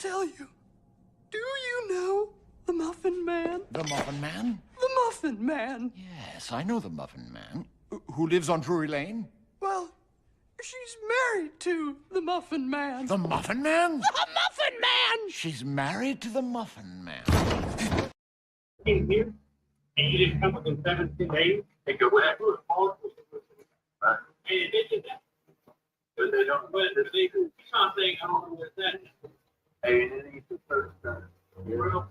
tell you. Do you know the Muffin Man? The Muffin Man? The Muffin Man. Yes, I know the Muffin Man. Who lives on Drury Lane? Well, she's married to the Muffin Man. The Muffin Man? The Muffin Man! She's married to the Muffin Man. Came here, and you didn't come within 17 days. They go, well, who is Paul? Right. Hey, they did that. But they don't, but they do something, I don't know what that is. Hey, and then he's the first time. Well,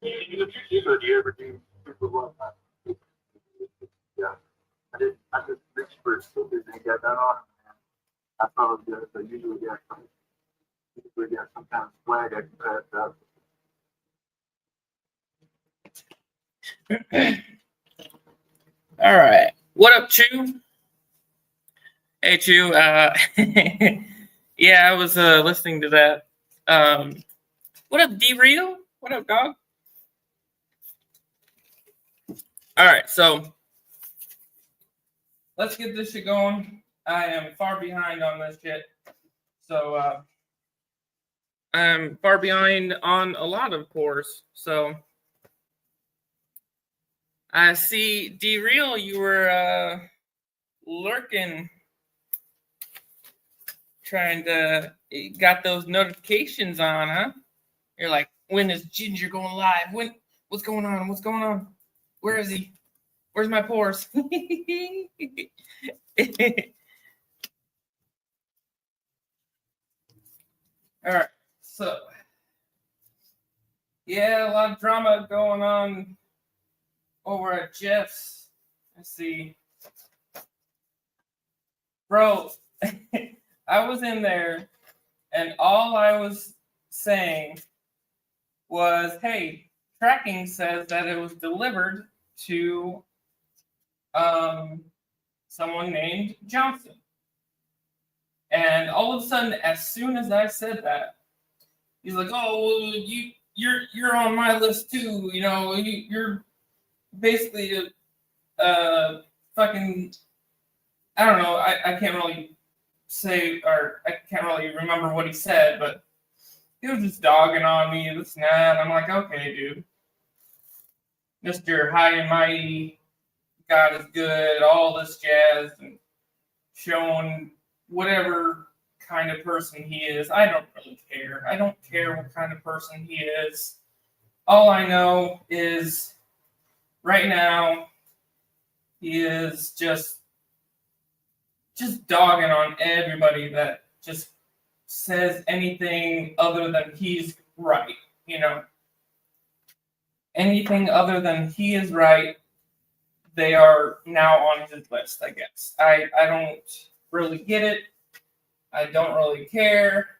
yeah, you ever do Super Bowl? Yeah. I just reached for a stupid and got that on. I thought it was good, but usually got some kind of swag I can pass out. All right. What up, Chew? Hey, Chew. Yeah, I was listening to that. What up, D-Real? What up, dog? All right, so let's get this shit going. I am far behind on this shit. So I'm far behind on a lot, of course. So I see, D-Real, you were lurking, trying to, got those notifications on, huh? You're like, when is Ginger going live? What's going on? What's going on? Where is he? Where's my pores? All right, so yeah, a lot of drama going on over at Jeff's. Let's see. Bro, I was in there and all I was saying was, hey, tracking says that it was delivered to someone named Johnson. And all of a sudden, as soon as I said that, he's like, oh, well, you're on my list too. You know, you're basically a fucking, I don't know, I can't really say, or I can't really remember what he said, but he was just dogging on me, this and that. I'm like, okay, dude. Mr. High and Mighty, God is good, all this jazz, and showing whatever kind of person he is. I don't really care. I don't care what kind of person he is. All I know is right now he is just dogging on everybody that just says anything other than he's right, you know. Anything other than he is right, they are now on his list, I guess. I don't really get it. I don't really care.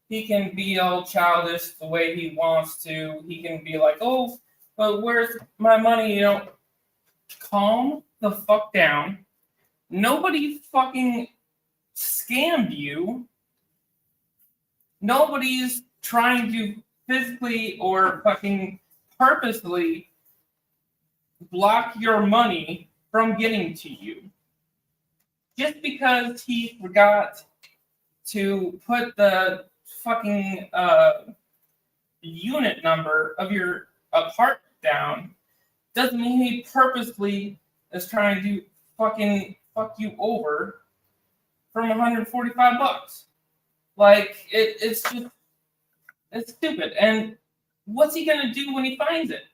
He can be all childish the way he wants to. He can be like, oh, but where's my money? You know, calm the fuck down. Nobody fucking scammed you. Nobody's trying to physically or fucking purposely block your money from getting to you. Just because he forgot to put the fucking unit number of your apartment down doesn't mean he purposely is trying to fucking fuck you over from $145. Like, it's just, it's stupid. And what's he gonna do when he finds it?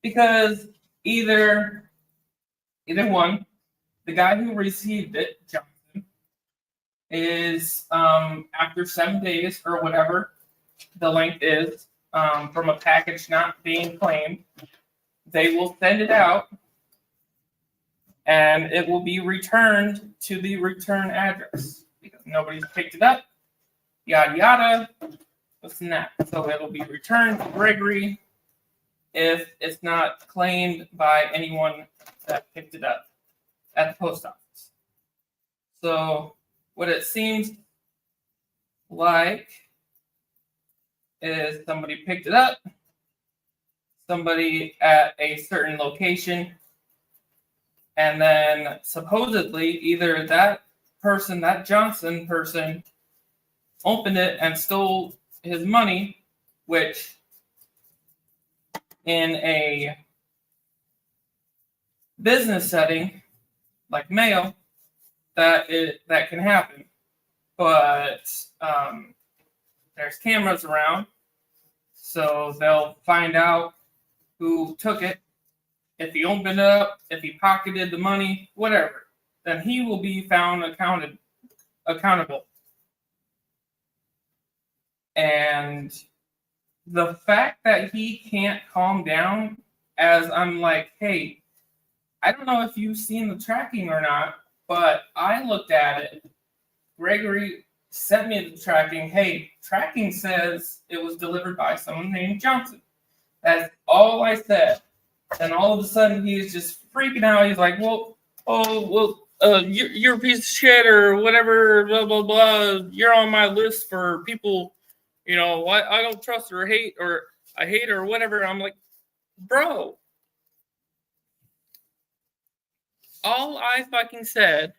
Because either one, the guy who received it, Johnson, is after 7 days or whatever the length is from a package not being claimed, they will send it out and it will be returned to the return address because nobody's picked it up. Yada yada. What's that? So it'll be returned to Gregory if it's not claimed by anyone that picked it up at the post office. So what it seems like is somebody picked it up, somebody at a certain location, and then supposedly either that person, that Johnson person, opened it and stole his money, which in a business setting like mail, that can happen. But there's cameras around, so they'll find out who took it. If he opened it up, if he pocketed the money, whatever, then he will be found accountable. And the fact that he can't calm down, as I'm like, hey, I don't know if you've seen the tracking or not, but I looked at it. Gregory sent me the tracking. Hey, tracking says it was delivered by someone named Johnson. That's all I said. And all of a sudden, he's just freaking out. He's like, you're a piece of shit or whatever, blah, blah, blah. You're on my list for people, you know, I don't trust or hate, or I hate or whatever. I'm like, bro, all I fucking said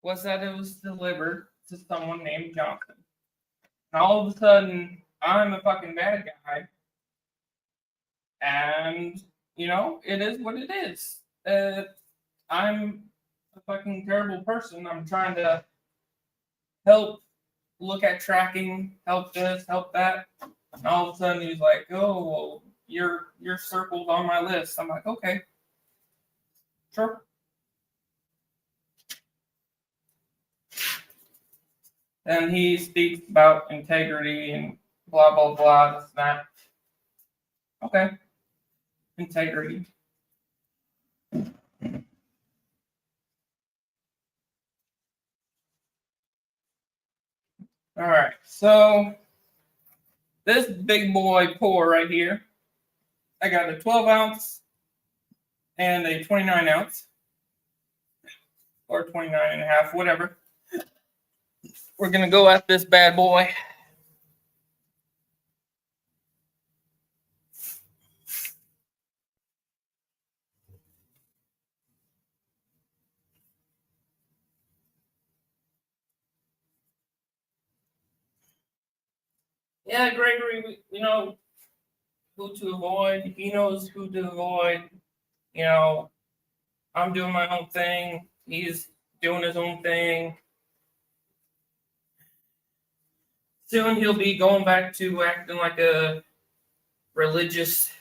was that it was delivered to someone named Johnson. And all of a sudden, I'm a fucking bad guy. And, you know, it is what it is. I'm a fucking terrible person. I'm trying to help look at tracking, help this, help that. And all of a sudden he's like, oh, well, you're circled on my list. I'm like, okay. Sure. And he speaks about integrity and blah, blah, blah, this and that. Okay. Integrity. All right, so this big boy pour right here, I got a 12 ounce and a 29 ounce, or 29 and a half, whatever. We're gonna go at this bad boy. Yeah, Gregory, you know who to avoid. He knows who to avoid. You know, I'm doing my own thing. He's doing his own thing. Soon he'll be going back to acting like a religious,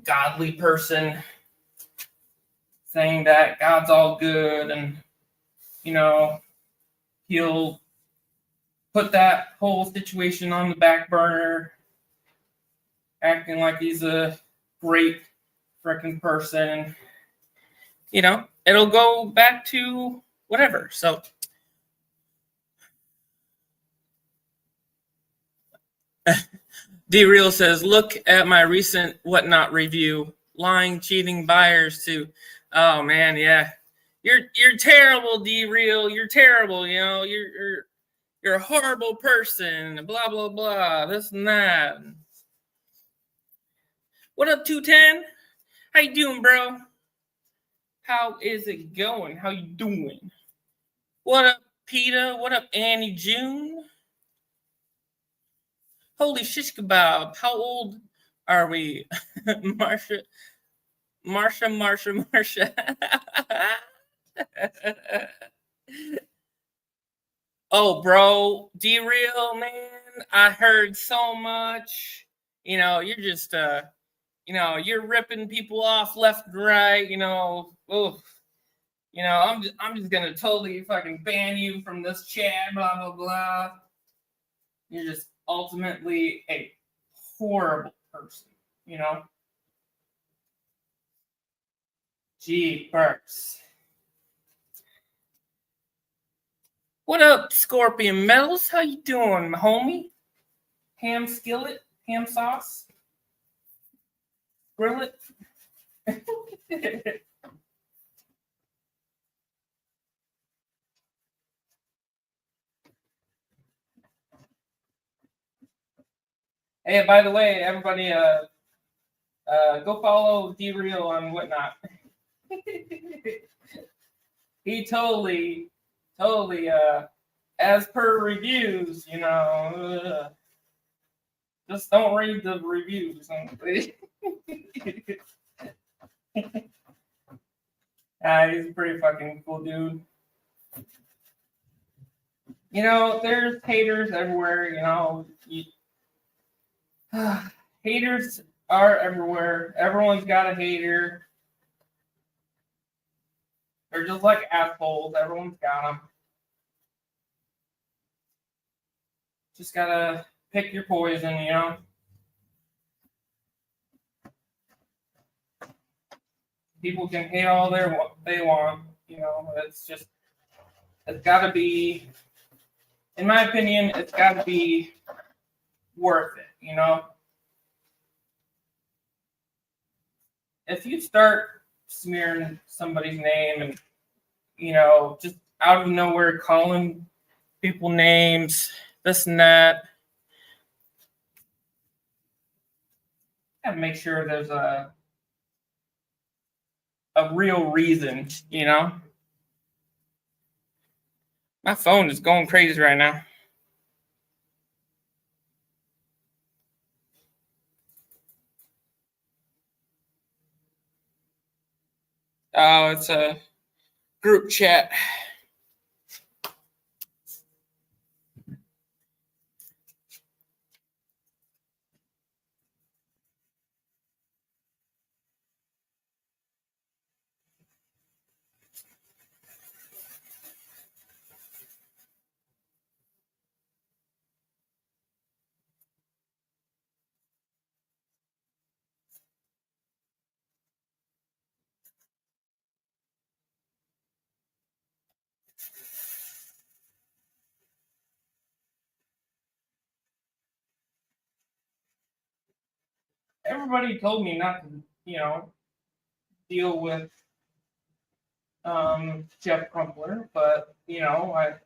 godly person, saying that God's all good, and, you know, he'll put that whole situation on the back burner, acting like he's a great freaking person. You know, it'll go back to whatever. So, D-Real says, look at my recent Whatnot review. Lying, cheating buyers too. Oh man, yeah. You're terrible, D-Real. You're terrible, you know. You're a horrible person, blah, blah, blah, this and that. What up, 210? How you doing, bro? How is it going? How you doing? What up, Peter? What up, Annie June? Holy shish kebab. How old are we? Marsha. Oh, bro, D-Real, man, I heard so much. You know, you're just, you know, you're ripping people off left and right. You know, oof. You know, I'm just gonna totally fucking ban you from this chat. Blah blah blah. You're just ultimately a horrible person. You know. Jeepers. What up, Scorpion Metals? How you doing, my homie? Ham skillet, ham sauce, grill it. Hey, by the way, everybody, go follow D-Real on Whatnot. He totally as per reviews, just don't read the reviews. He's a pretty fucking cool dude. There's haters everywhere, haters are everywhere. Everyone's got a hater. They're just like assholes. Everyone's got them. Just gotta pick your poison, People can hate all they want, it's gotta be, in my opinion, it's gotta be worth it, If you start smearing somebody's name and, just out of nowhere calling people names, this and that, gotta make sure there's a real reason, My phone is going crazy right now. Oh, it's a group chat. Everybody told me not to, deal with Jeff Crumpler, but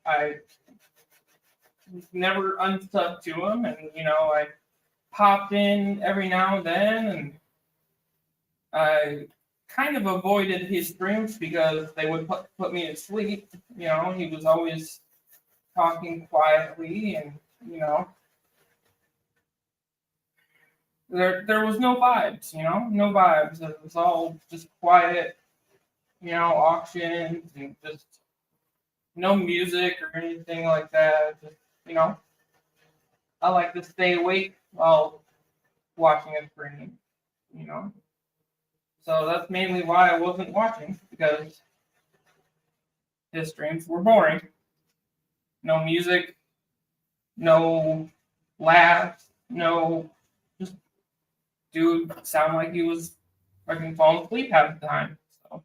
I never unstuck to him, and I popped in every now and then, and I kind of avoided his streams because they would put me to sleep. He was always talking quietly, and there was no vibes, no vibes. It was all just quiet, auctions and just no music or anything like that. Just, I like to stay awake while watching a stream, So that's mainly why I wasn't watching, because his streams were boring. No music, no laughs, no, just dude sound like he was fucking falling asleep half the time. So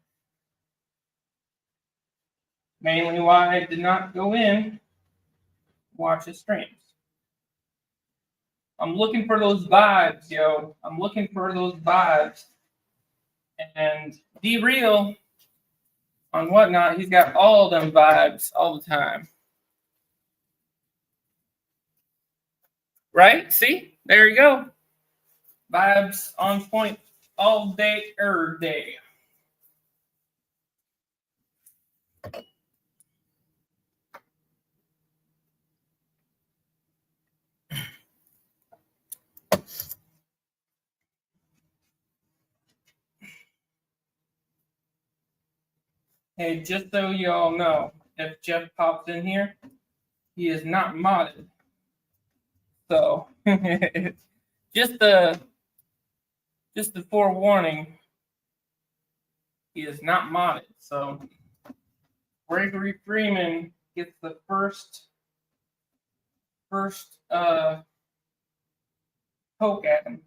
mainly why I did not go in watch his streams. I'm looking for those vibes, yo. I'm looking for those vibes. And D-Real on Whatnot, he's got all them vibes all the time. Right? See? There you go. Vibes on point all day, every day. Hey, just so you all know, if Jeff pops in here, he is not modded. So, just the forewarning, he is not modded. So, Gregory Freeman gets the first poke at him.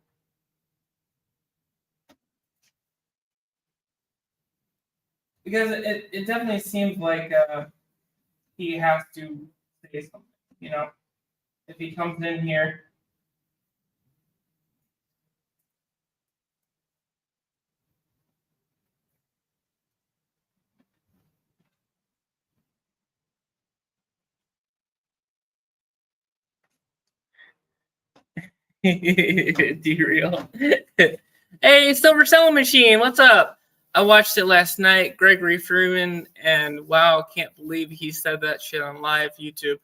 Because it definitely seems like he has to say something, if he comes in here. D-Real. Hey, Silver Selling Machine, what's up? I watched it last night, Gregory Freeman, and wow, can't believe he said that shit on live YouTube.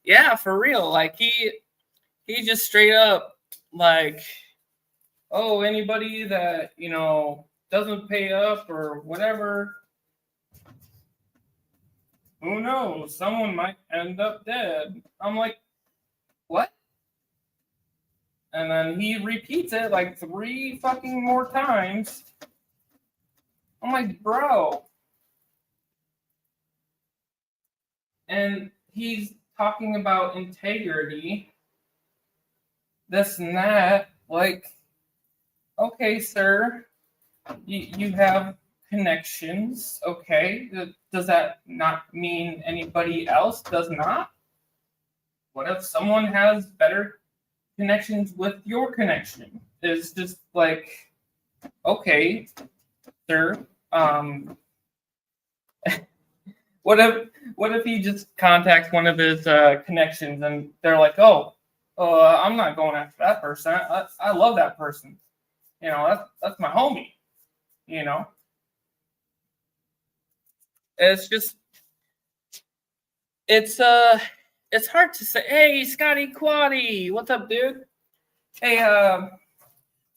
Yeah, for real. Like he just straight up like, oh, anybody that, doesn't pay up or whatever, who knows? Someone might end up dead. I'm like, what? And then he repeats it like 3 fucking more times. I'm like, bro. And he's talking about integrity, this and that. Like, okay, sir, you have connections. Okay. Does that not mean anybody else does not? What if someone has better connections with your connection? It's just like, okay, sir. What if he just contacts one of his connections and they're like, oh, I'm not going after that person. I love that person. That's my homie. It's just, it's hard to say. Hey, Scotty Quaddy, what's up, dude? Hey,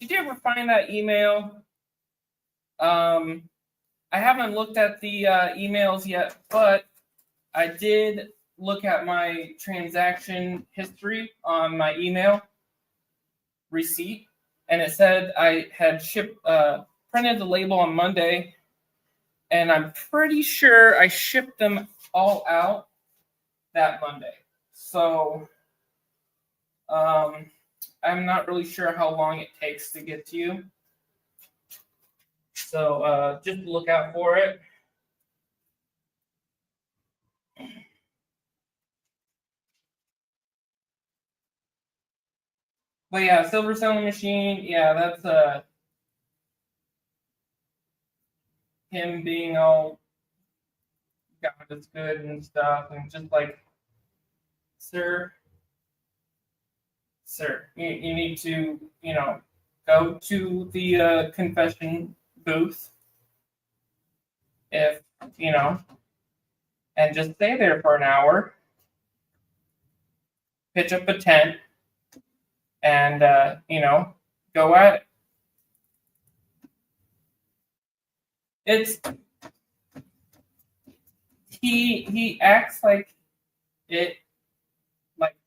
did you ever find that email? I haven't looked at the emails yet, but I did look at my transaction history on my email receipt, and it said I had printed the label on Monday, and I'm pretty sure I shipped them all out that Monday. So I'm not really sure how long it takes to get to you. So just look out for it. But yeah, Silver Sewing Machine, yeah, that's him being all God is good and stuff, and just like, sir, you need to, go to the confession booth, if, and just stay there for an hour, pitch up a tent, and, go at it. It's, he acts like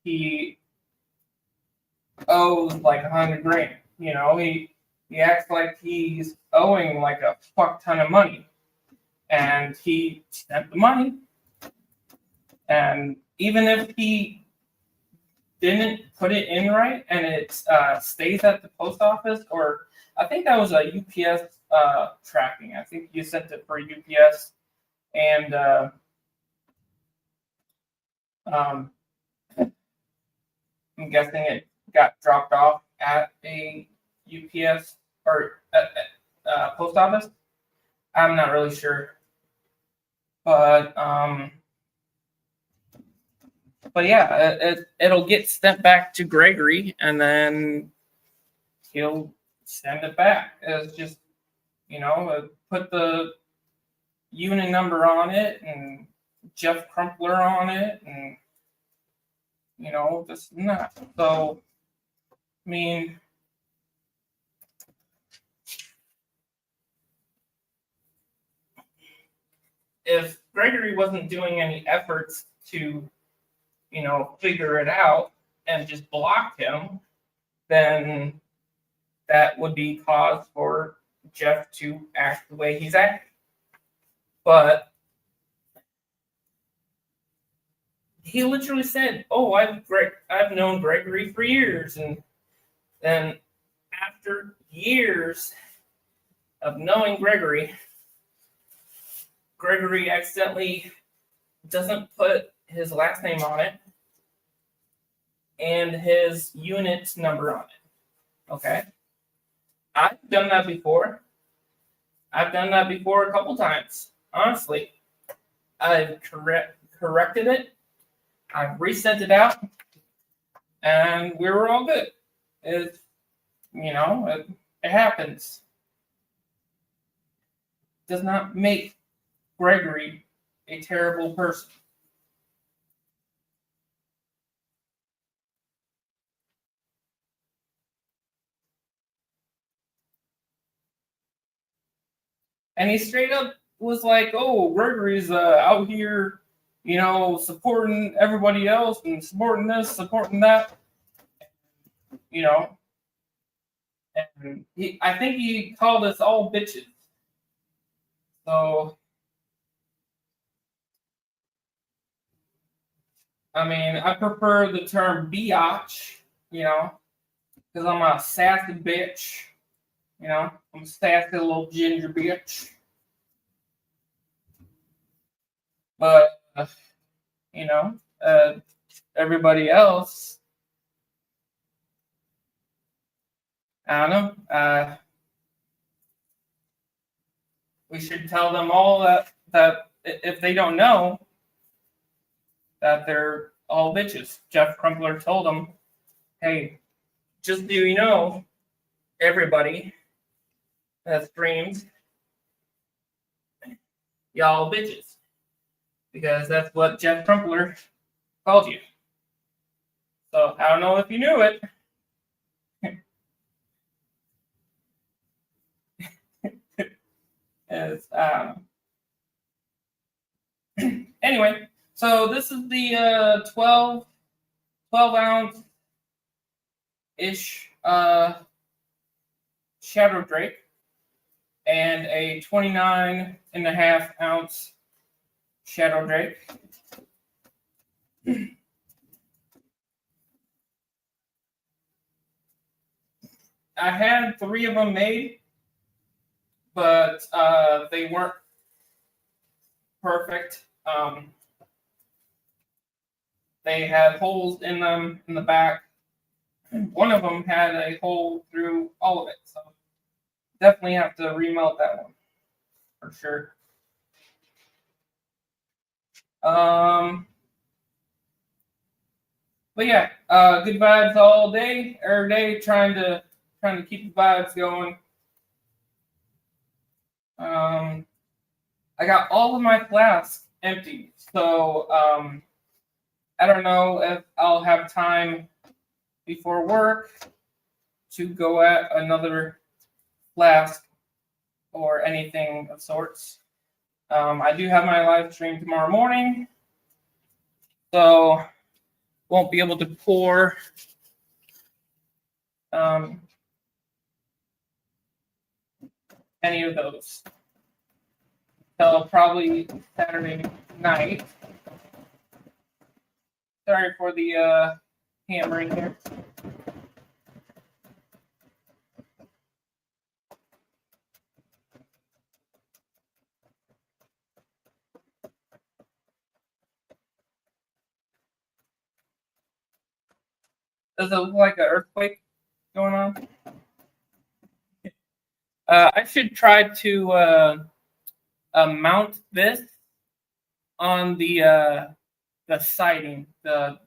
he owes like $100,000. He acts like he's owing like a fuck ton of money, and he spent the money. And even if he didn't put it in right and it stays at the post office, or I think that was a UPS tracking. I think you sent it for UPS, and I'm guessing it got dropped off at a UPS or post office. I'm not really sure, but yeah, it'll get sent back to Gregory, and then he'll send it back. It's just, put the unit number on it and Jeff Crumpler on it, and this and that. So, I mean, if Gregory wasn't doing any efforts to, figure it out and just blocked him, then that would be cause for Jeff to act the way he's acting. But he literally said, "Oh, I've known Gregory for years," and then after years of knowing Gregory accidentally doesn't put his last name on it and his unit number on it. Okay, I've done that before. I've done that before a couple times. Honestly, I've corrected it. I've resent it out, and we were all good. It happens. does not make Gregory a terrible person. And he straight up was like, "Oh, Gregory's out here, supporting everybody else and supporting this, supporting that, you know." And I think he called us all bitches. So, I mean, I prefer the term biatch, because I'm a sassy bitch. I'm a sassy little ginger bitch. But, you know, uh, everybody else, I don't know. We should tell them all that if they don't know, that they're all bitches. Jeff Crumpler told them, "Hey, just do you know, everybody that streams, y'all bitches," because that's what Jeff Crumpler called you. So I don't know if you knew it. As anyway, so this is the 12 ounce ish Shadow Drake and a 29.5 ounce Shadow Drake. I had 3 of them made, but they weren't perfect. They had holes in them in the back. One of them had a hole through all of it, so definitely have to remelt that one for sure. But yeah, good vibes all day, every day, trying to keep the vibes going. I got all of my flasks empty, so I don't know if I'll have time before work to go at another flask or anything of sorts. I do have my live stream tomorrow morning, so won't be able to pour any of those till probably Saturday night. Sorry for the hammering here. Does it look like an earthquake going on? I should try to mount this on the siding. I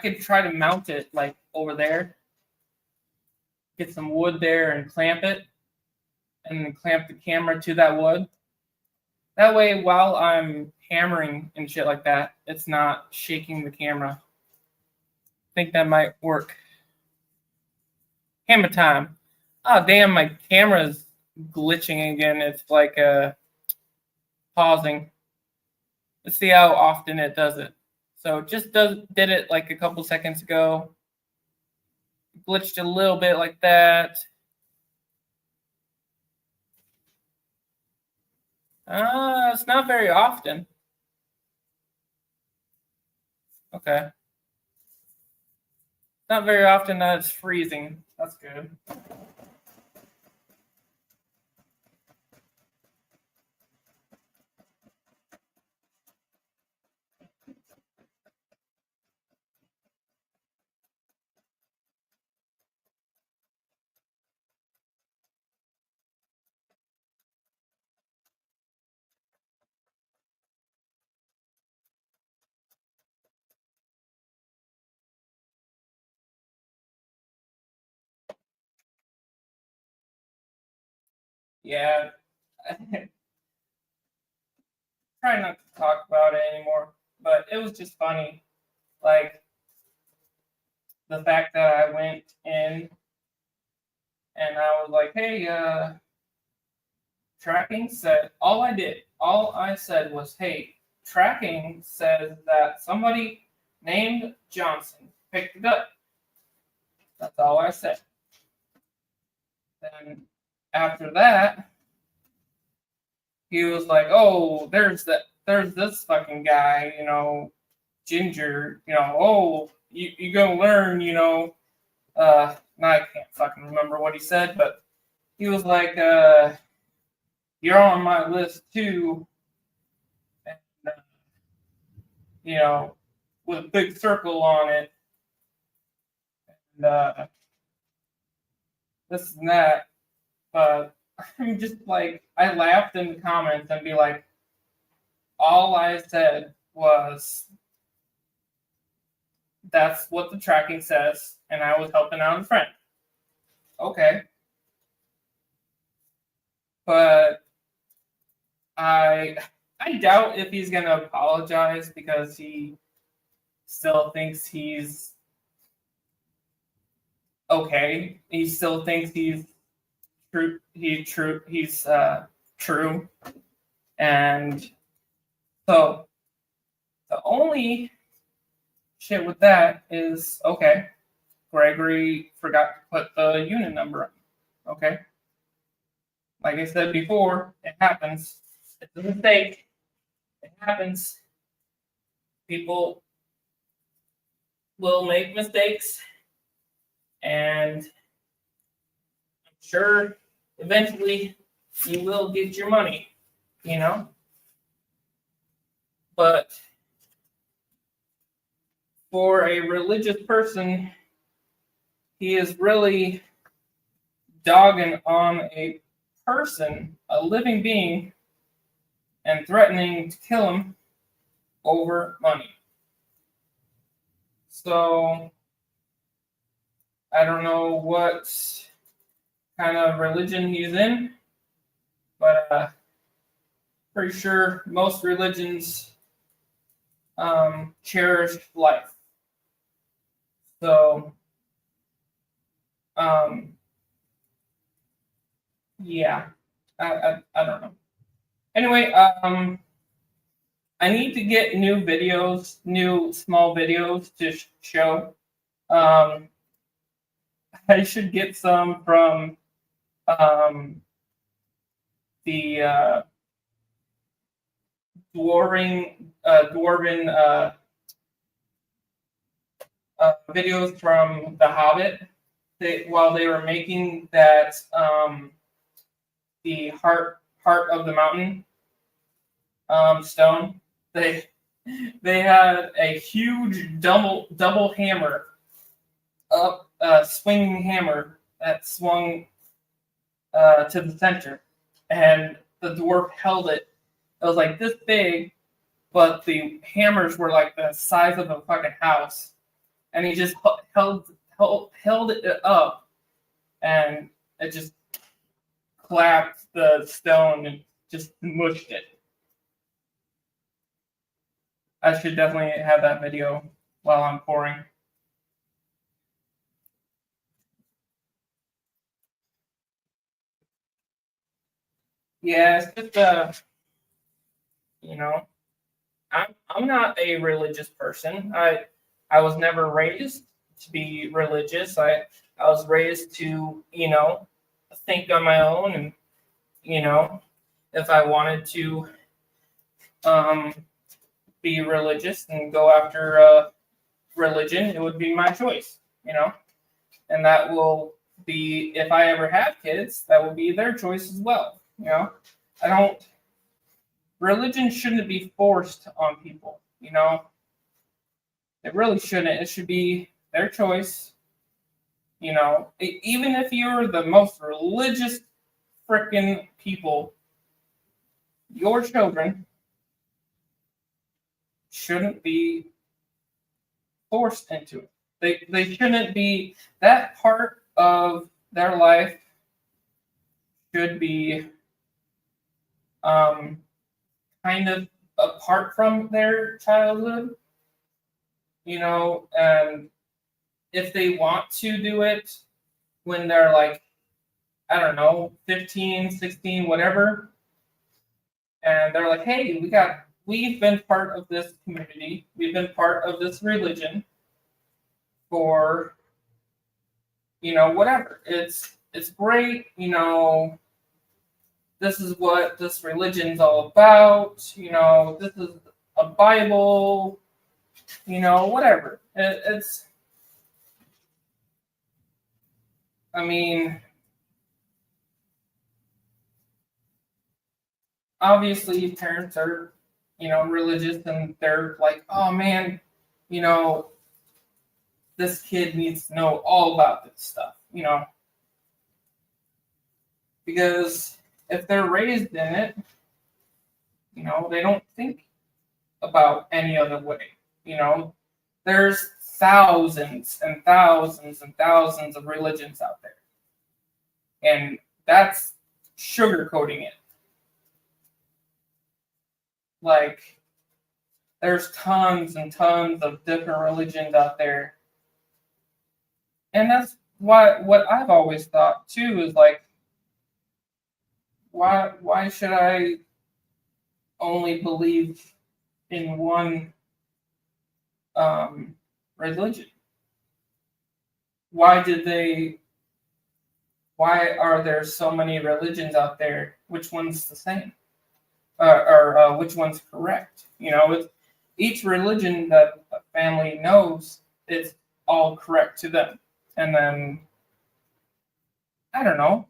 could try to mount it like over there. Get some wood there and clamp it, and then clamp the camera to that wood. That way, while I'm hammering and shit like that, it's not shaking the camera. I think that might work. Hammer time. Oh, damn, my camera's glitching again. It's like pausing. Let's see how often it does it. So it just did it like a couple seconds ago. Glitched a little bit like that. It's not very often. Okay. Not very often that it's freezing. That's good. yeah, try not to talk about it anymore. But it was just funny, like the fact that I went in and I was like, "Hey, tracking said." All I said was, "Hey, tracking says that somebody named Johnson picked it up." That's all I said. Then after that, he was like, "Oh, there's this fucking guy, Ginger, oh, you gonna learn, now I can't fucking remember what he said, but he was like, you're on my list too, and, with a big circle on it, and this and that." But I'm just like, I laughed in the comments and be like, all I said was, that's what the tracking says, and I was helping out a friend. Okay. But I doubt if he's gonna apologize because he still thinks he's okay. He still thinks he's true. He's true. And so the only shit with that is, okay, Gregory forgot to put the unit number in. Okay. Like I said before, it happens. It's a mistake. It happens. People will make mistakes. And I'm sure eventually you will get your money, But for a religious person, he is really dogging on a person, a living being, and threatening to kill him over money. So I don't know what kind of religion he's in, but pretty sure most religions cherish life. So yeah, I don't know. Anyway, I need to get new small videos to show. I should get some from the dwarven videos from The Hobbit. While they were making that the heart of the mountain stone, they had a huge double hammer up, swinging hammer that swung to the center, and the dwarf held it. It was like this big, but the hammers were like the size of a fucking house, and he just held it up, and it just clapped the stone and just mushed it. I should definitely have that video while I'm pouring. Yeah, it's just I'm not a religious person. I was never raised to be religious. I was raised to, think on my own, and if I wanted to be religious and go after religion, it would be my choice, and that will be, if I ever have kids, that will be their choice as well. Religion shouldn't be forced on people, It really shouldn't. It should be their choice. Even if you're the most religious freaking people, your children shouldn't be forced into it. They shouldn't be, that part of their life should be kind of apart from their childhood, and if they want to do it when they're like, I don't know, 15, 16, whatever, and they're like, hey, we've been part of this community, we've been part of this religion for, whatever. It's great, this is what this religion's all about, this is a Bible, whatever. It's, I mean, obviously parents are, religious, and they're like, oh man, this kid needs to know all about this stuff, because if they're raised in it, they don't think about any other way. There's thousands and thousands and thousands of religions out there. And that's sugarcoating it. Like, there's tons and tons of different religions out there. And that's what I've always thought too, is like, why should I only believe in one religion? Why are there so many religions out there? Which one's the same? Or which one's correct? It's each religion that a family knows, it's all correct to them. And then, I don't know,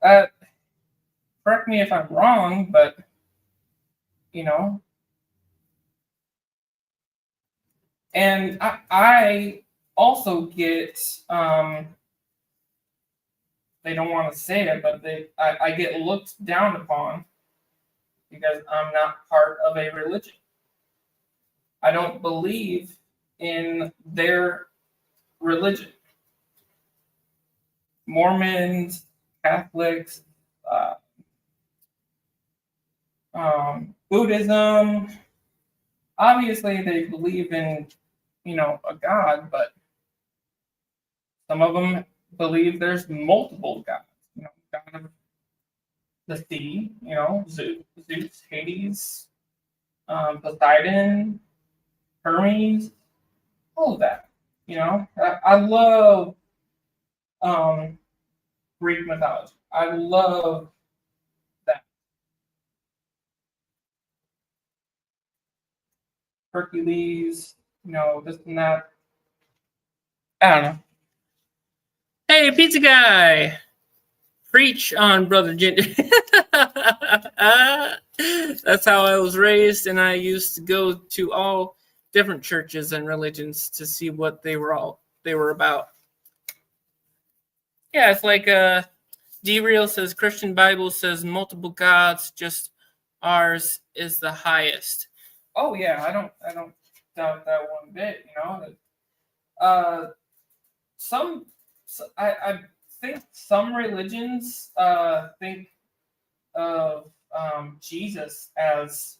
correct me if I'm wrong, but, and I also get, they don't want to say it, but I get looked down upon because I'm not part of a religion. I don't believe in their religion. Mormons, Catholics, Buddhism, obviously they believe in, a God, but some of them believe there's multiple gods. God of the sea, Zeus, Hades, Poseidon, Hermes, all of that. I love Greek mythology. I love that. Hercules, this and that. I don't know. Hey, pizza guy! Preach on, Brother Ginger. That's how I was raised, and I used to go to all different churches and religions to see what they were about. Yeah, it's like D-Real says Christian Bible says multiple gods, just ours is the highest. Oh yeah, I don't doubt that one bit. I think some religions think of Jesus as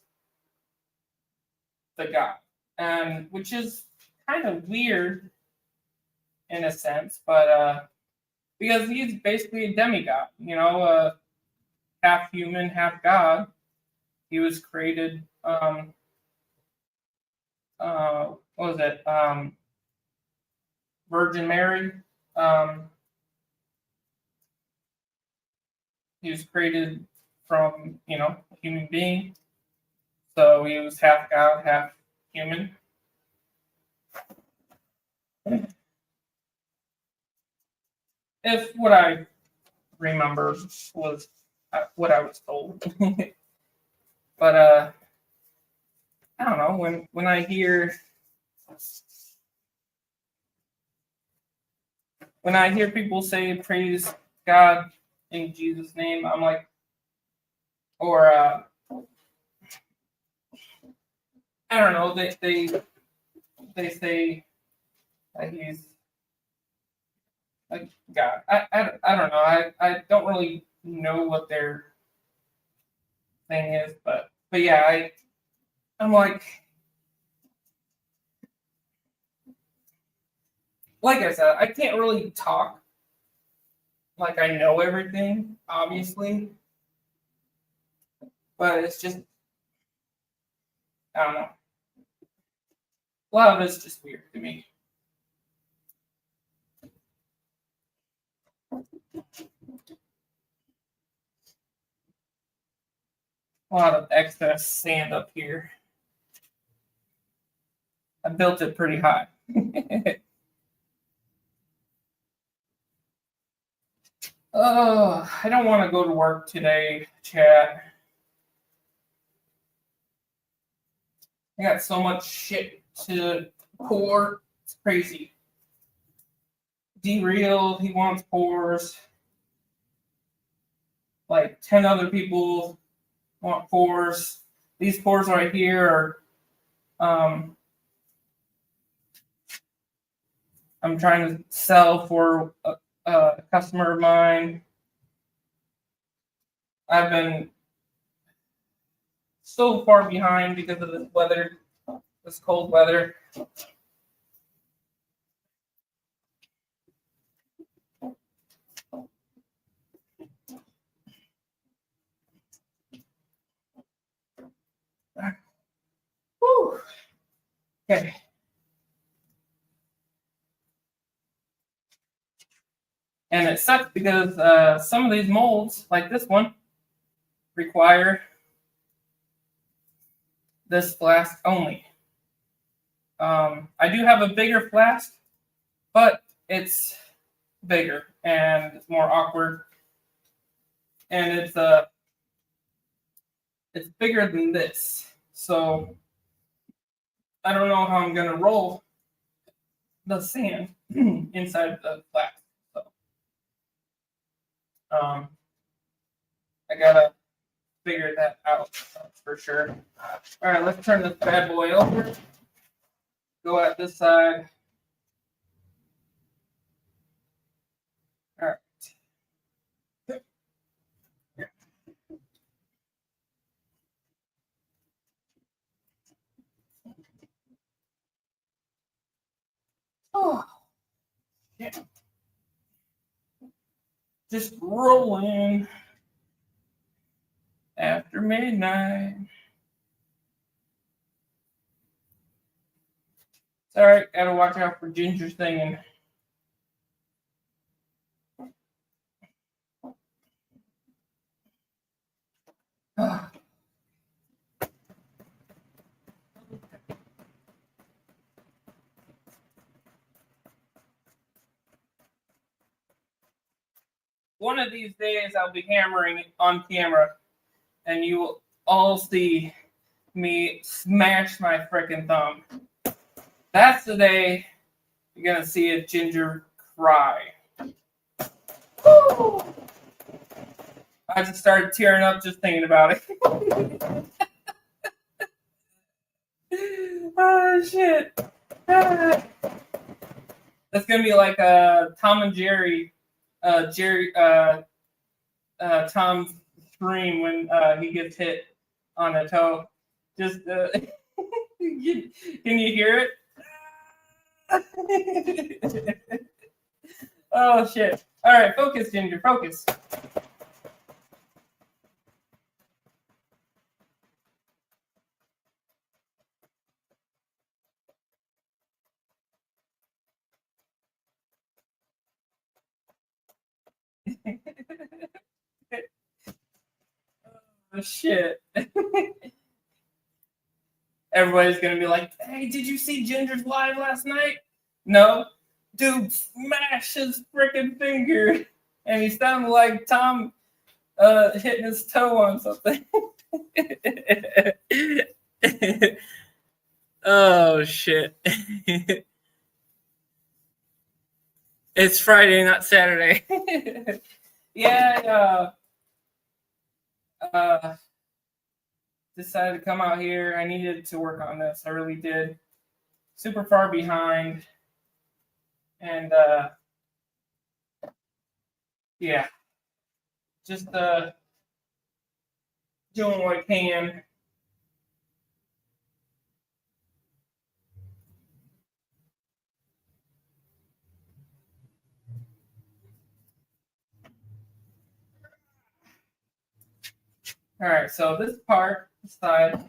the God, and which is kind of weird in a sense, but because he's basically a demigod, half human, half God. He was created. What was it? Virgin Mary. He was created from, a human being. So he was half God, half human. If what I remember was what I was told. But I don't know, when I hear people say praise God in Jesus' name, I'm like, or I don't know, they say that he's like God. I don't know. I don't really know what their thing is, but yeah, I'm like I said, I can't really talk like I know everything, obviously, but it's just, I don't know. A lot of it's just weird to me. A lot of excess sand up here. I built it pretty high. Oh, I don't want to go to work today, chat. I got so much shit to pour. It's crazy. D-Real, he wants pours. Like 10 other people want pours. These pours right here are I'm trying to sell for a customer of mine. I've been so far behind because of this weather, this cold weather. Whew. Okay. And it sucks because some of these molds, like this one, require this flask only. I do have a bigger flask, but it's bigger and it's more awkward. And it's bigger than this. So I don't know how I'm gonna roll the sand inside the flask. So I gotta figure that out for sure. All right, let's turn this bad boy over. Go at this side. All right. Oh, yeah. Just rolling after midnight. It's all right. Gotta watch out for Ginger singing. One of these days, I'll be hammering on camera, and you will all see me smash my freaking thumb. That's the day you're gonna see a Ginger cry. Woo! I just started tearing up just thinking about it. Oh shit! That's gonna be like Tom and Jerry. Tom's scream when he gets hit on a toe. Just can you hear it? Oh shit! All right, focus, Ginger, focus. Oh shit! Everybody's gonna be like, "Hey, did you see Ginger's live last night?" No, dude, smashed his freaking finger, and he sounded like Tom hitting his toe on something. Oh shit! It's Friday, not Saturday. Yeah. Decided to come out here. I needed to work on this. I really did. Super far behind. And yeah. Just doing what I can. All right, so this part, this side,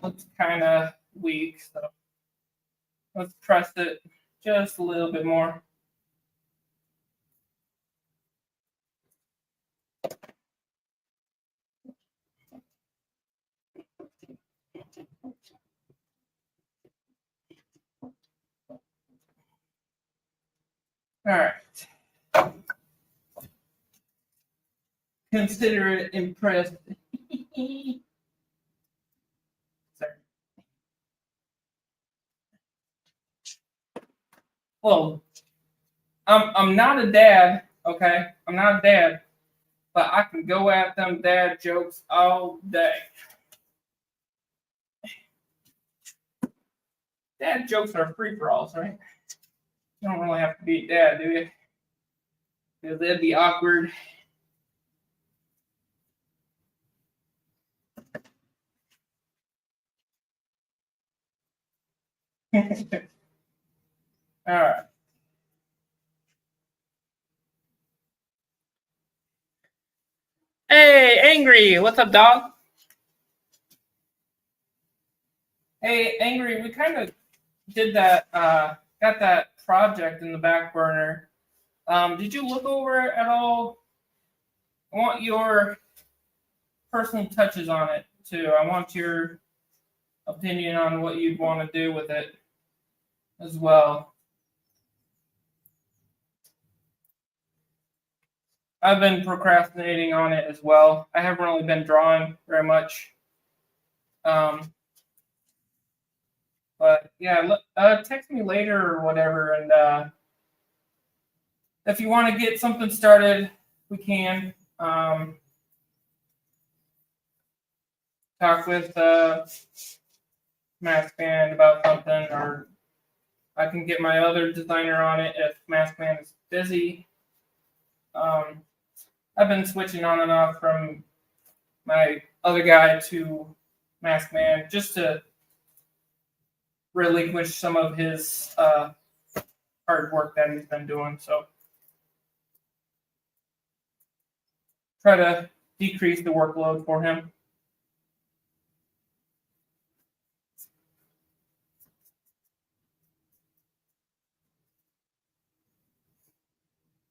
looks kind of weak, so let's press it just a little bit more. All right. Consider it impressed. Sorry. Well, I'm not a dad, okay? I'm not a dad, but I can go at them dad jokes all day. Dad jokes are free for alls, right? You don't really have to be a dad, do you? Because that'd be awkward. All right. Hey, Angry, what's up, dog? Hey, Angry, we kind of did that, got that project in the back burner. Did you look over it at all? I want your personal touches on it, too. I want your opinion on what you'd want to do with it as well. I've been procrastinating on it as well. I haven't really been drawing very much. But yeah, text me later or whatever, and if you want to get something started, we can. Talk with Maskman about something, or I can get my other designer on it if Maskman is busy. I've been switching on and off from my other guy to Maskman just to relinquish some of his hard work that he's been doing. So try to decrease the workload for him.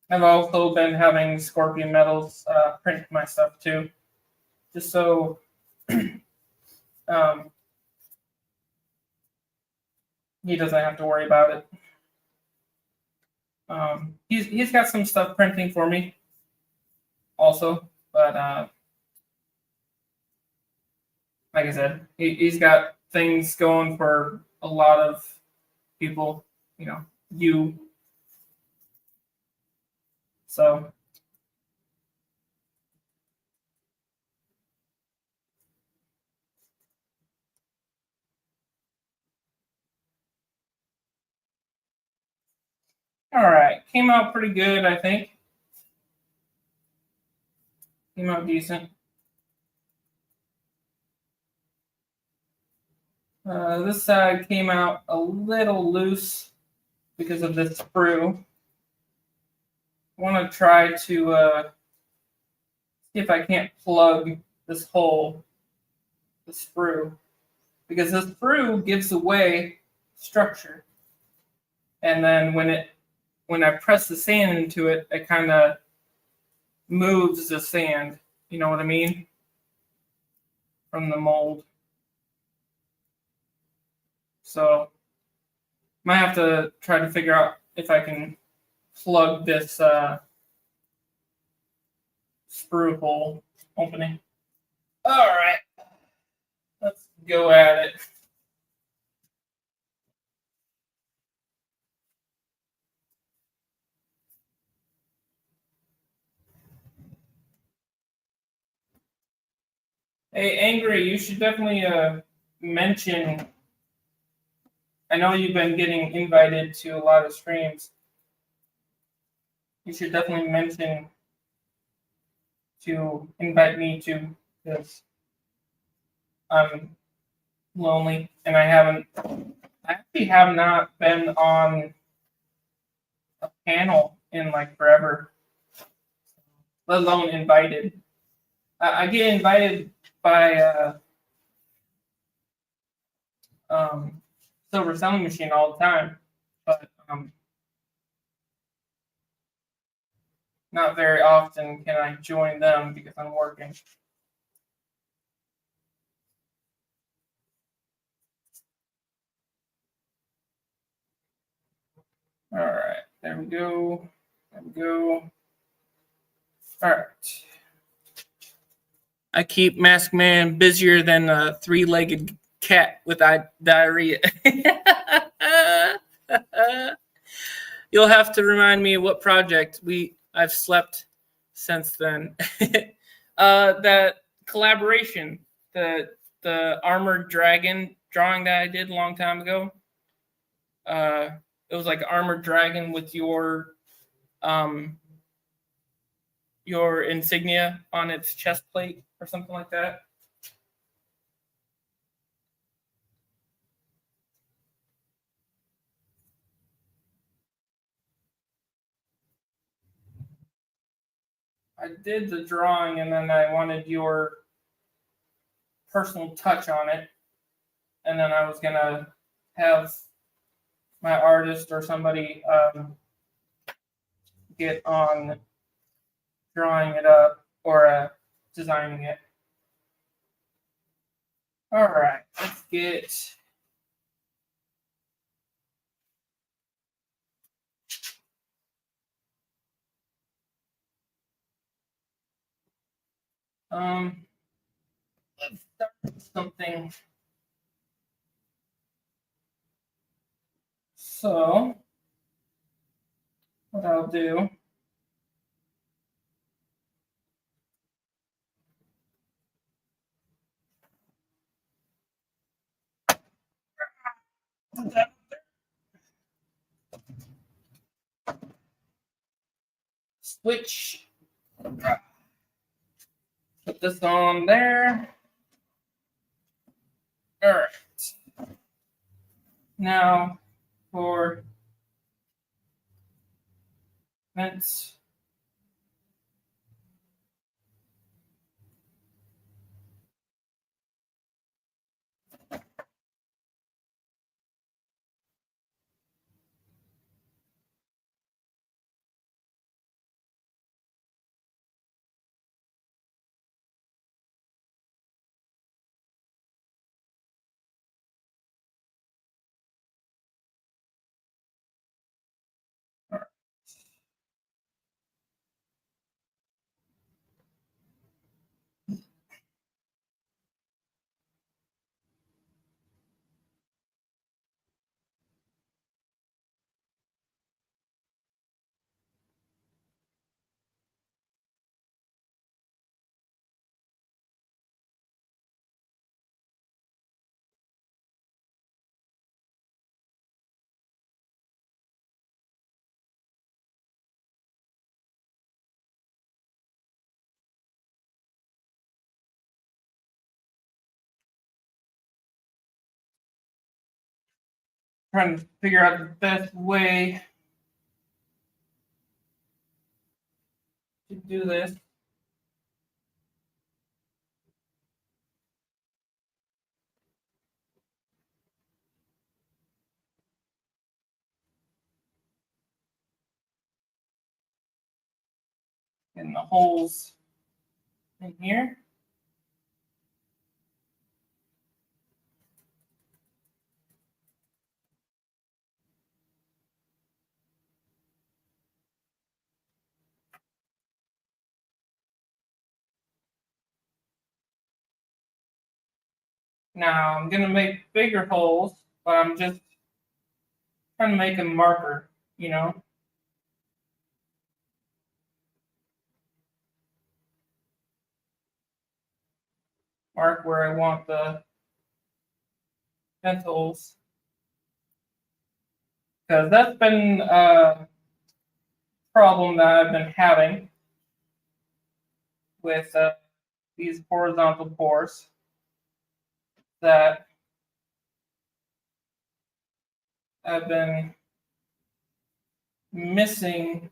I've also been having Scorpion Metals print my stuff too, just so he doesn't have to worry about it. He's got some stuff printing for me also, but like I said, he's got things going for a lot of people, you know, you. So all right, came out pretty good, I think. Came out decent. This side came out a little loose because of this sprue. I want to try to see if I can't plug this hole, the sprue, because the sprue gives away structure, and then when I press the sand into it, it kind of moves the sand. You know what I mean? From the mold. So might have to try to figure out if I can plug this sprue hole opening. All right, let's go at it. Hey, Angry, you should definitely mention. I know you've been getting invited to a lot of streams. You should definitely mention to invite me to this. I'm lonely, and I actually have not been on a panel in like forever, let alone invited. I get invited by Silver Selling Machine all the time, but not very often can I join them because I'm working. All right, there we go. There we go. All right. I keep Mask Man busier than a three-legged cat with diarrhea. You'll have to remind me what project I've slept since then. That collaboration, the armored dragon drawing that I did a long time ago. It was like armored dragon with your insignia on its chest plate or something like that. I did the drawing and then I wanted your personal touch on it. And then I was going to have my artist or somebody get on drawing it up or designing it. All right, let's get let's start with something. So what I'll do switch, put this on there. All right. Now for vents. Trying to figure out the best way to do this. In the holes in here. Now I'm gonna make bigger holes, but I'm just trying to make a marker, you know. Mark where I want the vent holes. Because that's been a problem that I've been having with these horizontal pores. that have been missing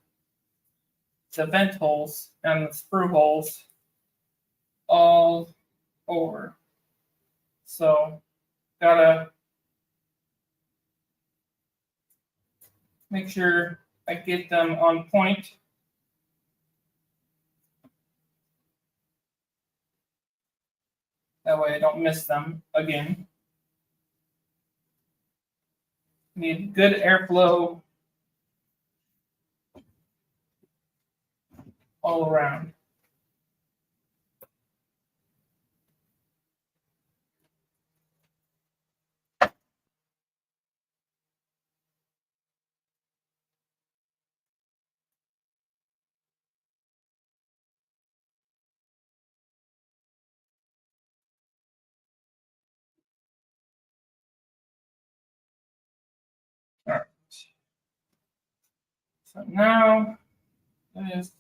the vent holes and the sprue holes all over. So gotta make sure I get them on point. That way I don't miss them again. Need good airflow all around. All right. So now it is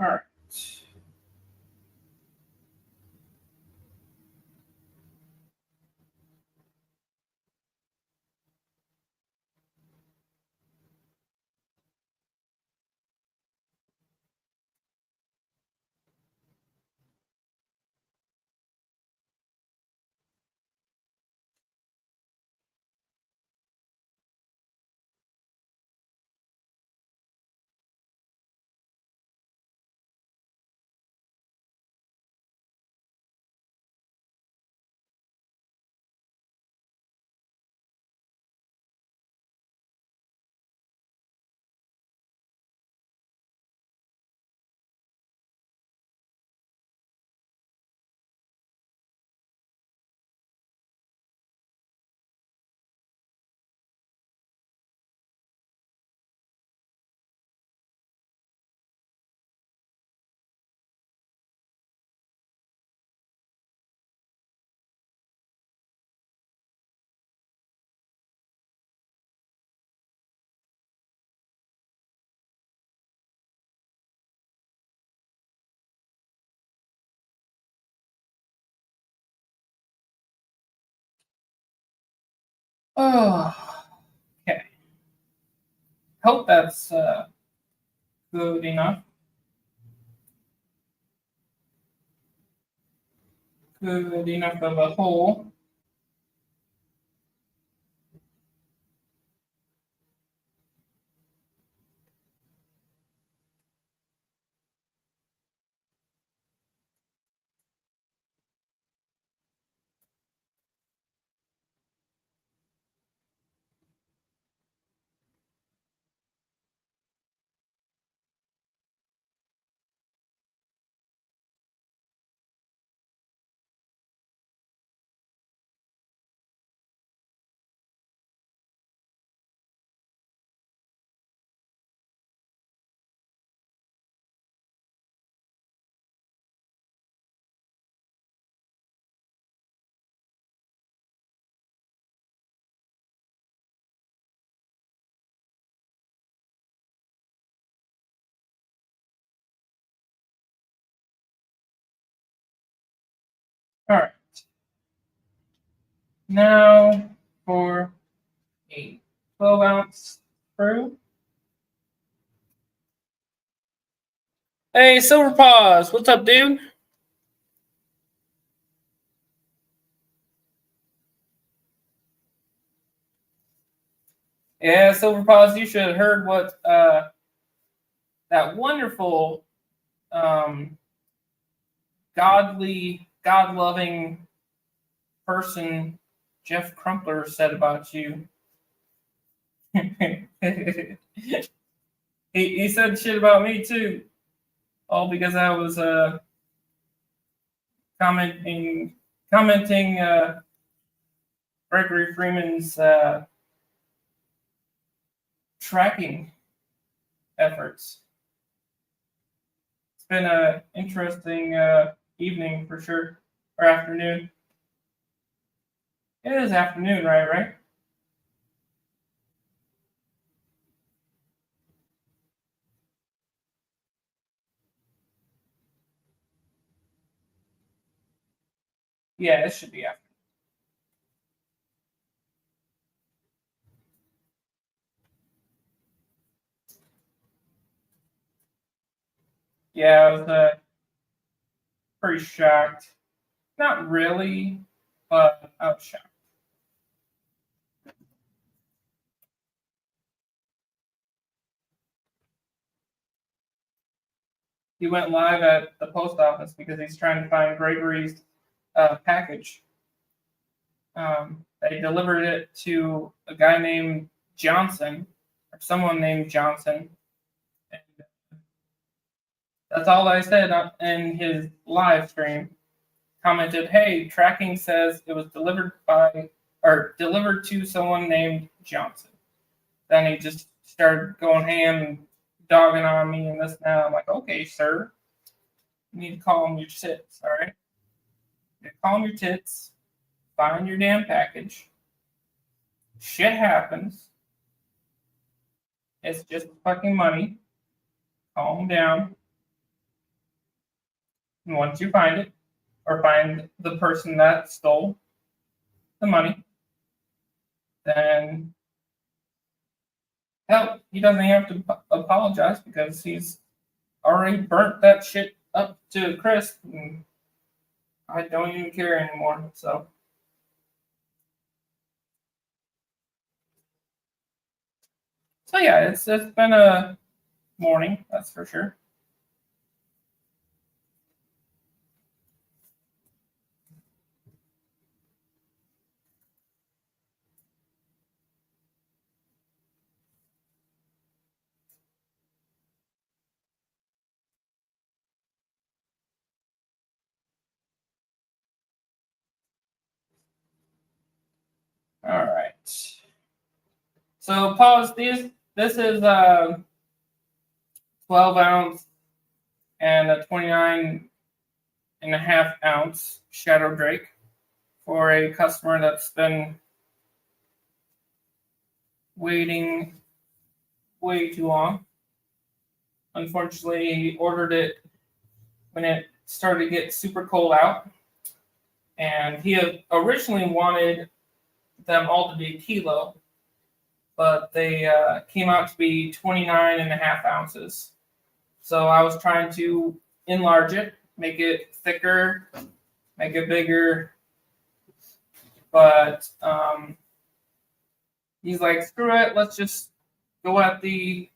all right. Oh, okay. Hope that's good enough. Good enough of a hole. All right. Now for a 12-ounce sprue. Hey, Silver Paws, what's up, dude? Yeah, Silver Paws, you should have heard what that wonderful, godly, God-loving person Jeff Crumpler said about you. he said shit about me too, all because I was commenting commenting Gregory Freeman's tracking efforts. It's been an interesting evening for sure, or afternoon. It is afternoon, right? Yeah, it should be afternoon. Yeah, I was pretty shocked. Not really, but I was shocked. He went live at the post office because he's trying to find Gregory's package. They delivered it to a guy named Johnson, or someone named Johnson. And that's all I said in his live stream. Commented, "Hey, tracking says it was delivered to someone named Johnson." Then he just started going ham and dogging on me and this and that. I'm like, okay, sir, you need to calm your tits, all right? You calm your tits, find your damn package. Shit happens. It's just fucking money. Calm down. And once you find it, or find the person that stole the money, then hell, he doesn't have to apologize because he's already burnt that shit up to a crisp, and I don't even care anymore. So yeah, it's been a morning, that's for sure. All right. So pause. This is 12 ounce and a 29.5 ounce Shadow Drake for a customer that's been waiting way too long. Unfortunately, he ordered it when it started to get super cold out, and he had originally wanted them all to be a kilo, but they came out to be 29.5 ounces. So I was trying to enlarge it, make it thicker, make it bigger, but he's like, screw it, let's just go at the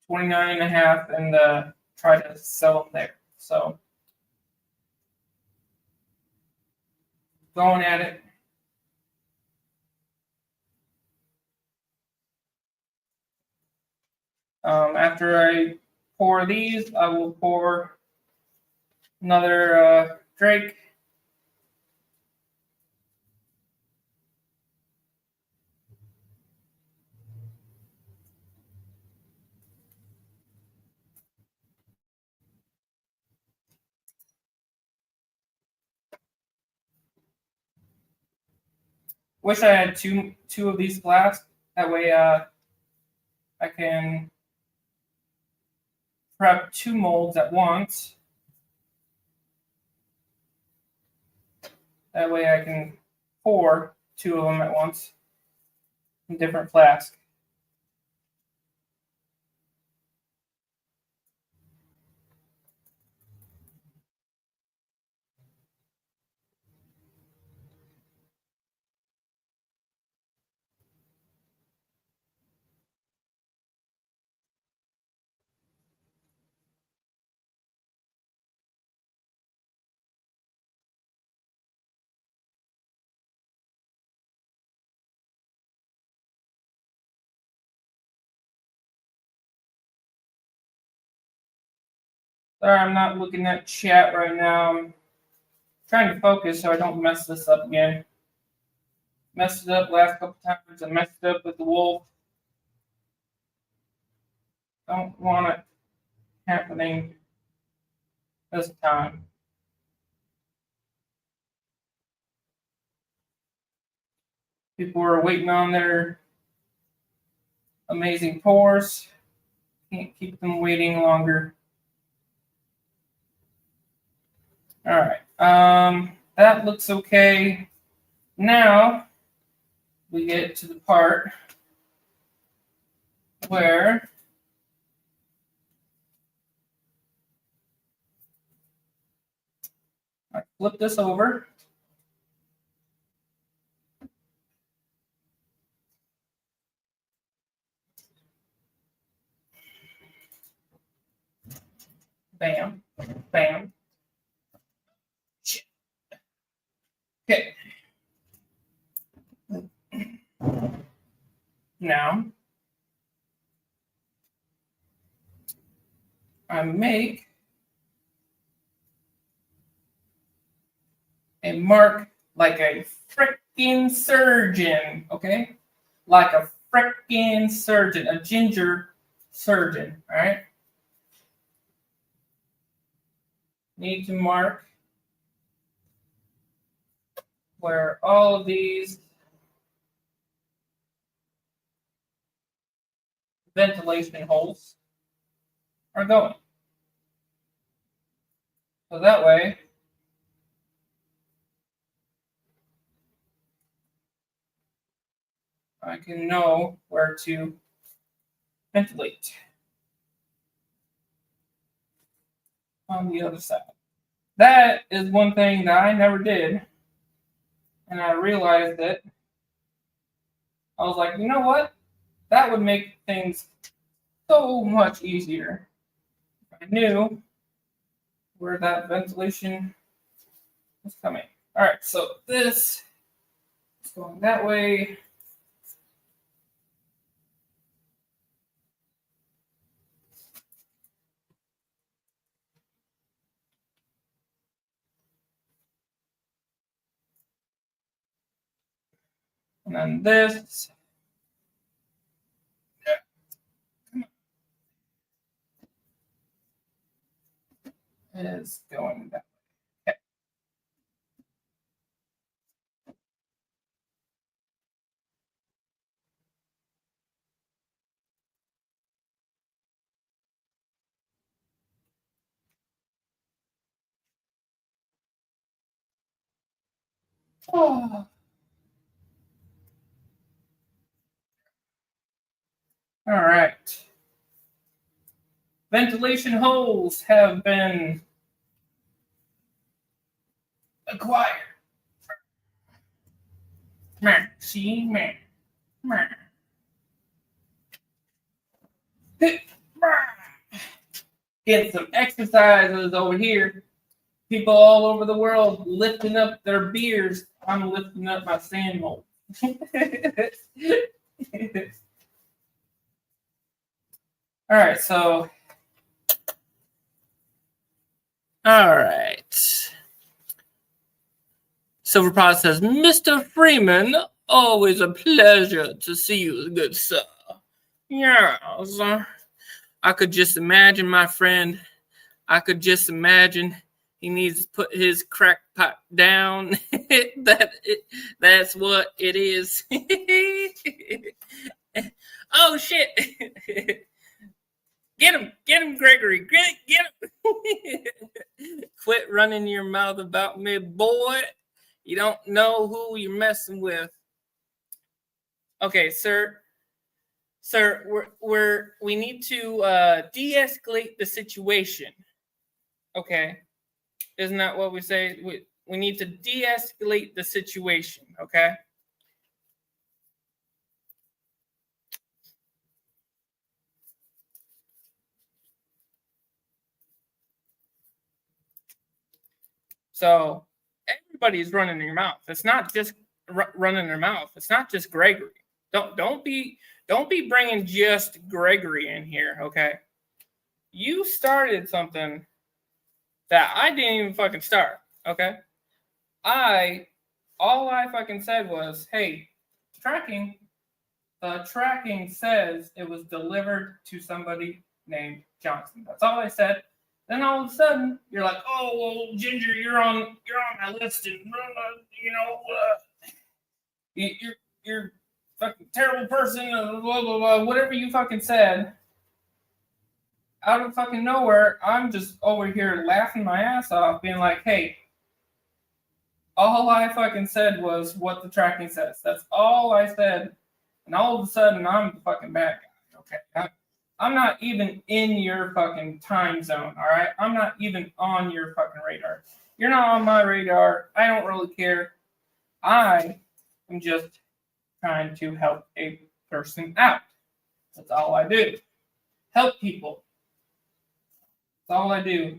29.5 and try to sell them there. So going at it. After I pour these, I will pour another Drake. Wish I had two of these flasks. That way I can prep 2 molds at once. That way I can pour 2 of them at once in different flasks. Sorry, I'm not looking at chat right now. I'm Trying to focus so I don't mess this up again. Messed it up last couple times. I messed it up with the wolf. Don't want it happening this time. People are waiting on their amazing pours. Can't keep them waiting longer. All right. That looks okay. Now we get to the part where I flip this over. Bam, bam. Shit. Okay. Now, I make a mark like a frickin' surgeon, okay? Like a frickin' surgeon, a ginger surgeon, all right? Need to mark where all of these ventilation holes are going. So that way, I can know where to ventilate on the other side. That is one thing that I never did. And I realized that I was like, you know what? That would make things so much easier. If I knew where that ventilation was coming. All right, so this is going that way. And then this is going that way. Okay. Oh. All right. Ventilation holes have been acquired. See, man. Getting some exercises over here. People all over the world lifting up their beers. I'm lifting up my sand hole. All right, so. All right. Silverpod says, Mr. Freeman, always a pleasure to see you, good sir. Yes. I could just imagine, my friend. I could just imagine he needs to put his crack pipe down. That's what it is. Oh, shit. Get him, Gregory. Get him. Quit running your mouth about me, boy. You don't know who you're messing with. Okay, sir. Sir, we need to de-escalate the situation. Okay. Isn't that what we say? We need to de-escalate the situation, okay? So everybody's running their mouth. It's not just running their mouth. It's not just Gregory. Don't be bringing just Gregory in here, okay? You started something that I didn't even fucking start, okay? all I fucking said was, hey, the tracking says it was delivered to somebody named Johnson. That's all I said. Then all of a sudden, you're like, oh, well, Ginger, you're on my list, and you're fucking terrible person, blah, blah, blah, whatever you fucking said. Out of fucking nowhere, I'm just over here laughing my ass off, being like, hey, all I fucking said was what the tracking says. That's all I said. And all of a sudden, I'm the fucking bad guy. Okay. I'm not even in your fucking time zone, all right? I'm not even on your fucking radar. You're not on my radar. I don't really care. I am just trying to help a person out. That's all I do. Help people. That's all I do.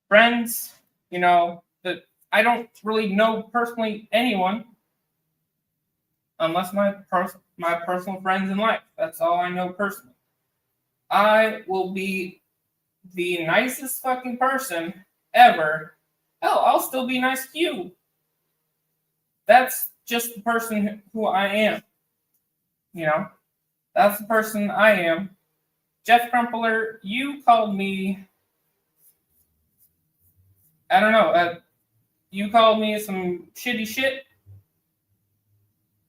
Friends, that I don't really know personally anyone unless my personal friends in life. That's all I know personally. I will be the nicest fucking person ever. Hell, I'll still be nice to you. That's just the person who I am. That's the person I am. Jeff Crumpler, you called me, I don't know, you called me some shitty shit.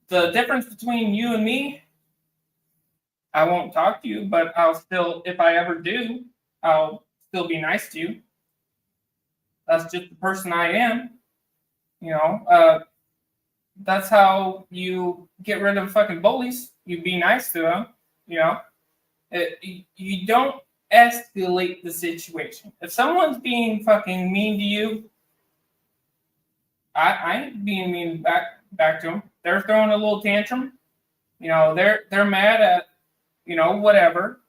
The difference between you and me, I won't talk to you, but I'll still, if I ever do, I'll still be nice to you. That's just the person I am. That's how you get rid of fucking bullies. You be nice to them, You don't escalate the situation. If someone's being fucking mean to you, I ain't being mean back to them. They're throwing a little tantrum. They're mad at, whatever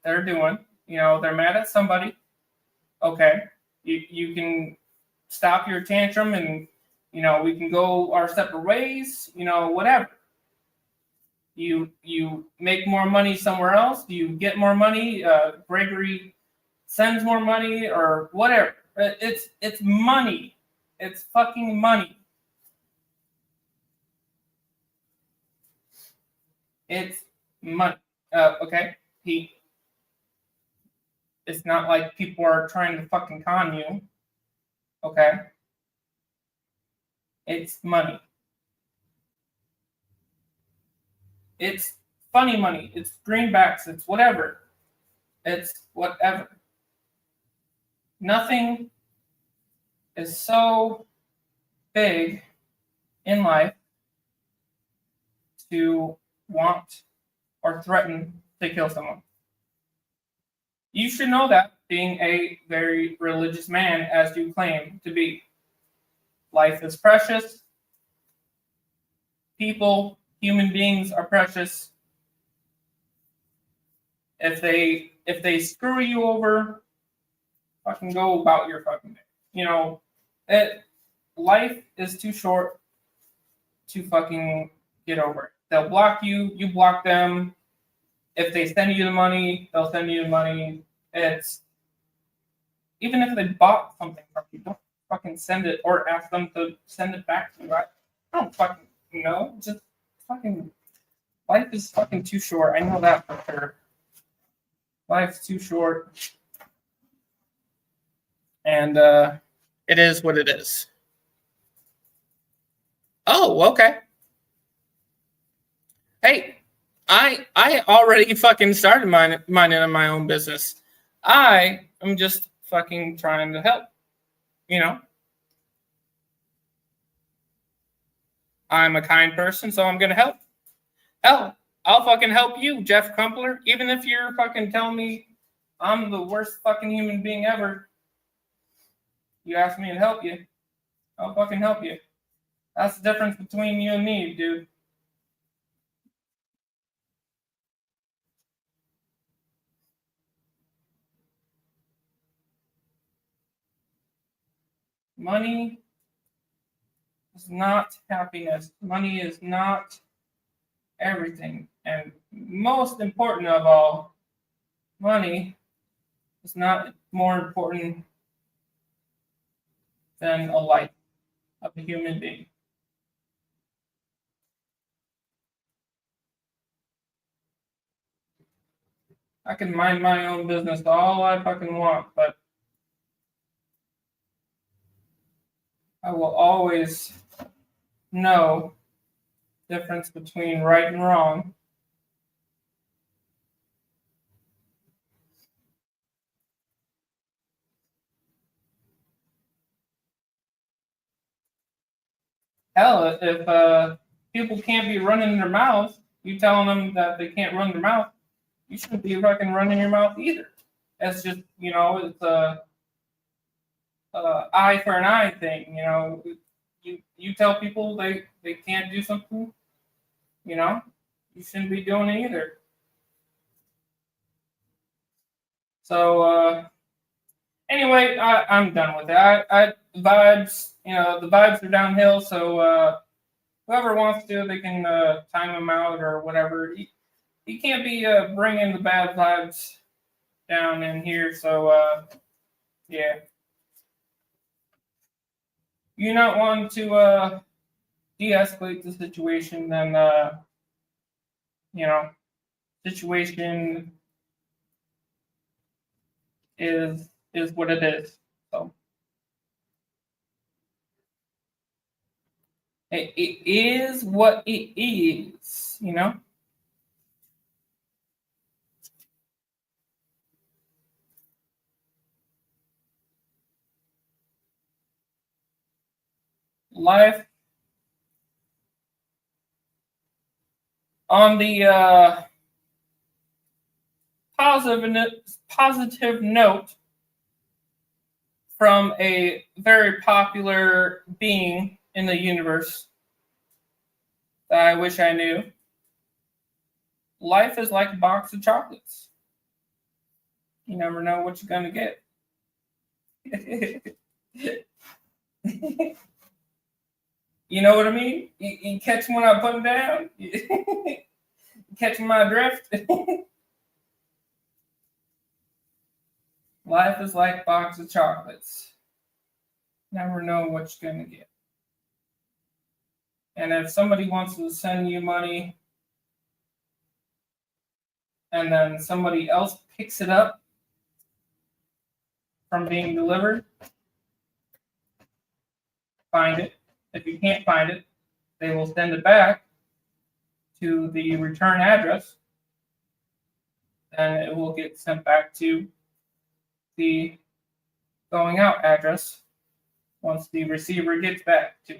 they're doing. They're mad at somebody. Okay, you can stop your tantrum and, we can go our separate ways. Whatever. You make more money somewhere else. You get more money. Gregory sends more money or whatever. It's money. It's fucking money. It's money. Okay? It's not like people are trying to fucking con you. Okay? It's money. It's funny money. It's greenbacks. It's whatever. It's whatever. Nothing is so big in life to want or threaten to kill someone. You should know that, being a very religious man, as you claim to be. Life is precious. People, human beings are precious. If they screw you over, fucking go about your fucking day. Life is too short to fucking get over it. They'll block you, you block them. If they send you the money, they'll send you the money. It's even if they bought something from you, don't fucking send it or ask them to send it back to you. I don't fucking know. Just fucking life is fucking too short. I know that for sure. Life's too short. And it is what it is. Oh, okay. Hey, I already fucking started minding my own business. I am just fucking trying to help. I'm a kind person, so I'm gonna help. Hell, I'll fucking help you, Jeff Crumpler. Even if you're fucking telling me I'm the worst fucking human being ever, you ask me to help you, I'll fucking help you. That's the difference between you and me, dude. Money is not happiness. Money is not everything. And most important of all, money is not more important than a life of a human being. I can mind my own business all I fucking want, but I will always know the difference between right and wrong. Hell, if people can't be running their mouths, you telling them that they can't run their mouth, you shouldn't be fucking running your mouth either. That's just, it's a eye for an eye thing. You tell people they can't do something, you shouldn't be doing it either. So anyway, I'm done with it. Vibes, the vibes are downhill. So whoever wants to, they can time them out or whatever. You can't be bringing the bad vibes down in here. So yeah, you not want to de-escalate the situation, then situation is what it is. So it is what it is, Life on the positive note from a very popular being in the universe that I wish I knew. Life is like a box of chocolates. You never know what you're going to get. You know what I mean? You catch when I put them down? You catch my drift? Life is like a box of chocolates. Never know what you're going to get. And if somebody wants to send you money and then somebody else picks it up from being delivered, find it. If you can't find it, they will send it back to the return address, and it will get sent back to the going out address once the receiver gets back to.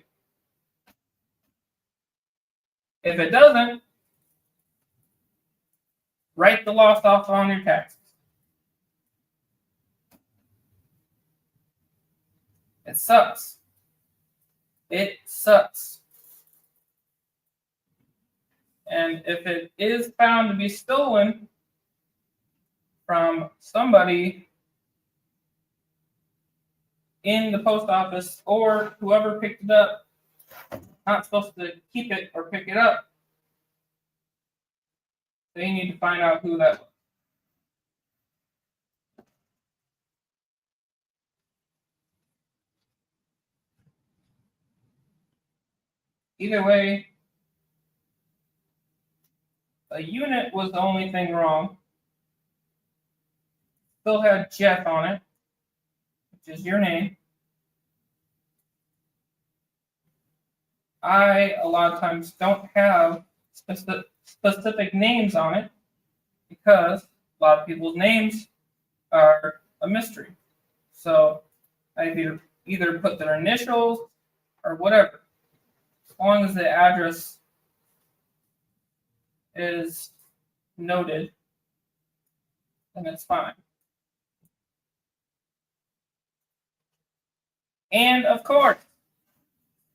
If it doesn't, write the loss off on your taxes. It sucks. It sucks. And if it is found to be stolen from somebody in the post office or whoever picked it up, not supposed to keep it or pick it up, they need to find out who that was. Either way, a unit was the only thing wrong. Still had Jeff on it, which is your name. I, a lot of times, don't have specific names on it because a lot of people's names are a mystery. So I either put their initials or whatever. As long as the address is noted, then it's fine. And of course,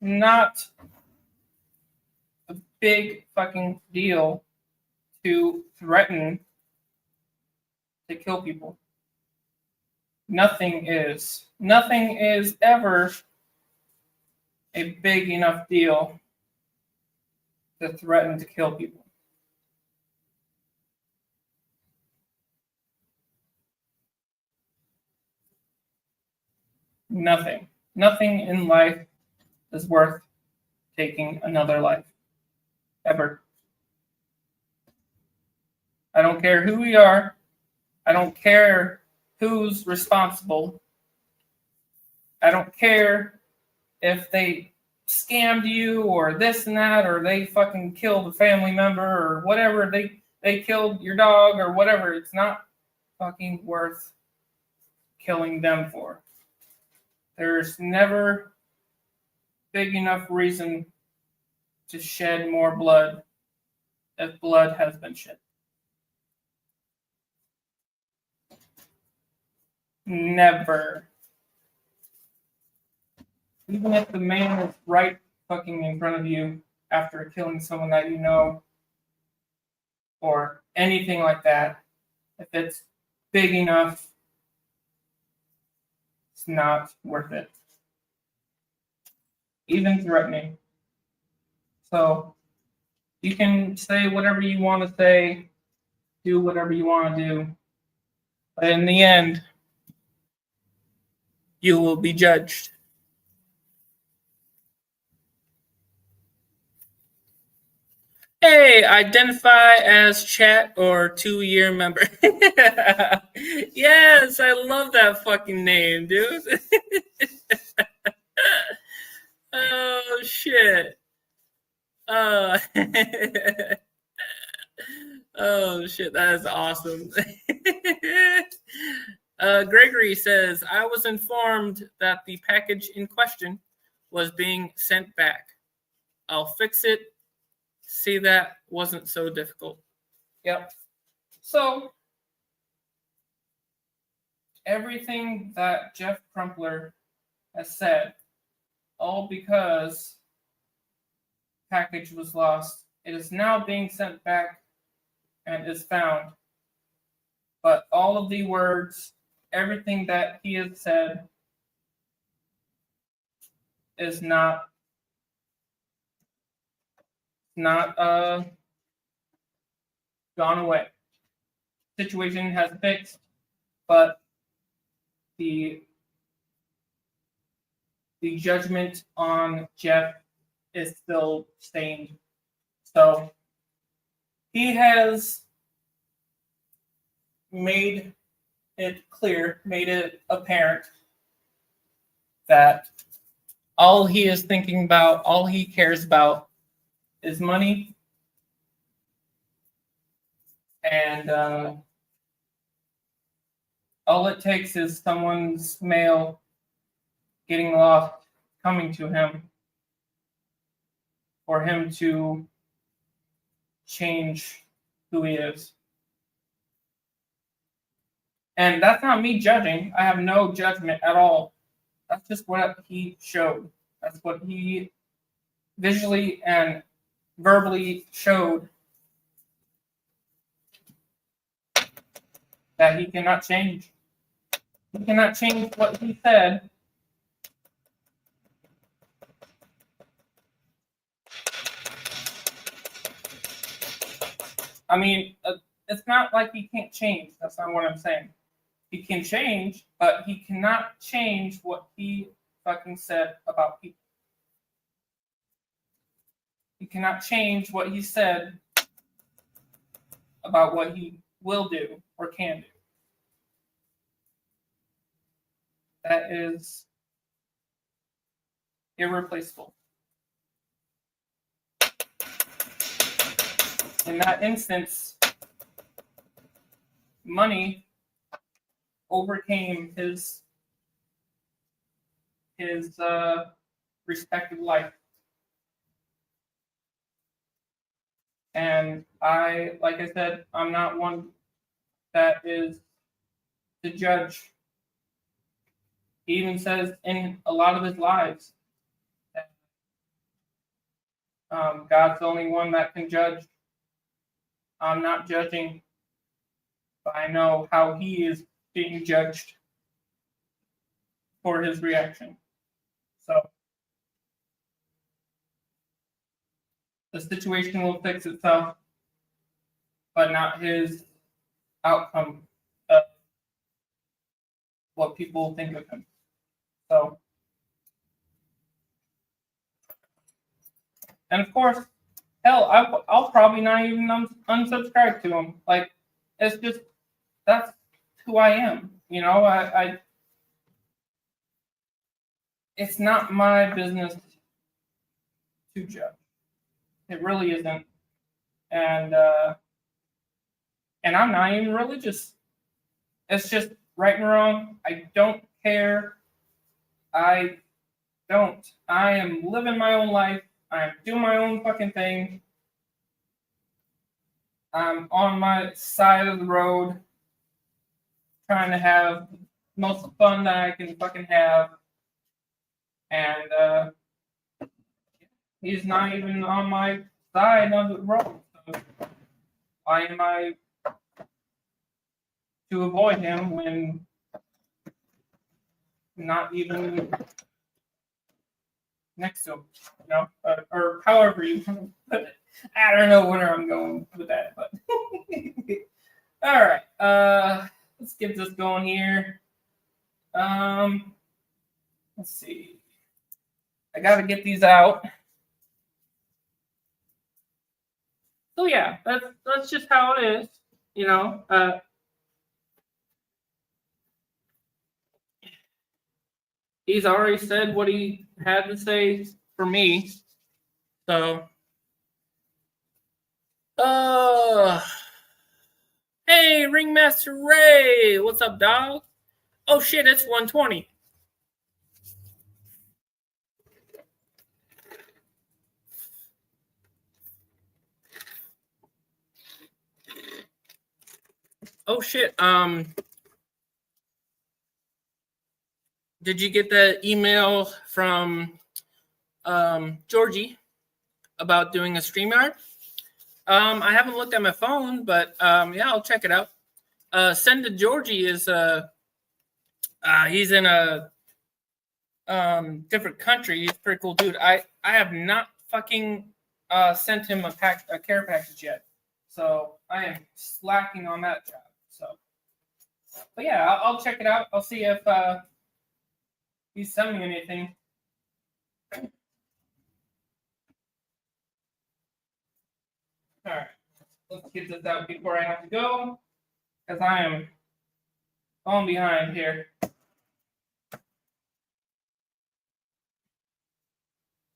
not a big fucking deal to threaten to kill people. Nothing is ever a big enough deal to threaten to kill people. Nothing. Nothing in life is worth taking another life. Ever. I don't care who we are. I don't care who's responsible. I don't care if they scammed you or this and that, or they fucking killed a family member or whatever. They killed your dog or whatever. It's not fucking worth killing them for. There's never big enough reason to shed more blood if blood has been shed. Never. Even if the man is right fucking in front of you after killing someone that you know, or anything like that, if it's big enough, it's not worth it. Even threatening. So you can say whatever you want to say, do whatever you want to do, but in the end, you will be judged. Hey, identify as chat or 2-year member. Yes, I love that fucking name, dude. Oh, shit. Oh, shit, that is awesome. Gregory says, I was informed that the package in question was being sent back. I'll fix it. See, that wasn't so difficult. Yep. So, everything that Jeff Crumpler has said, all because package was lost. It is now being sent back and is found. But all of the words, everything that he has said is not gone away. Situation has fixed, but the judgment on Jeff is still stained. So he has made it clear, made it apparent that all he is thinking about, all he cares about is money. And all it takes is someone's mail getting lost, coming to him, for him to change who he is. And that's not me judging. I have no judgment at all. That's just what he showed. That's what he visually and verbally showed, that he cannot change. He cannot change what he said. I mean, it's not like he can't change. That's not what I'm saying. He can change, but he cannot change what he fucking said about people. He cannot change what he said about what he will do or can do. That is irreplaceable. In that instance, money overcame his respective life. And like I said, I'm not one that is to judge. He even says in a lot of his lives that God's the only one that can judge. I'm not judging, but I know how he is being judged for his reaction. So the situation will fix itself, but not his outcome of what people think of him. So And of course, hell, I'll probably not even unsubscribe to him. Like, it's just, that's who I am. You know, I it's not my business to judge. It really isn't. And I'm not even religious. It's just right and wrong. I don't care. I don't. I am living my own life. I'm doing my own fucking thing. I'm on my side of the road trying to have most fun that I can fucking have. And he's not even on my side of the road. So why am I to avoid him when not even next to him, you know, or however you want to put it. I don't know where I'm going with that, but all right. Let's get this going here. Let's see. I gotta get these out. So yeah, that's just how it is, you know. He's already said what he had to say for me. So hey, Ringmaster Ray, what's up, dog? Oh shit, it's 120. Oh shit, did you get the email from Georgie about doing a StreamYard? I haven't looked at my phone, but yeah, I'll check it out. Send to Georgie is he's in a different country. He's a pretty cool dude. I have not fucking sent him a care package yet, so I am slacking on that job. So, but yeah, I'll check it out. I'll see if he's sending me anything. All right, let's get this out before I have to go, because I am falling behind here.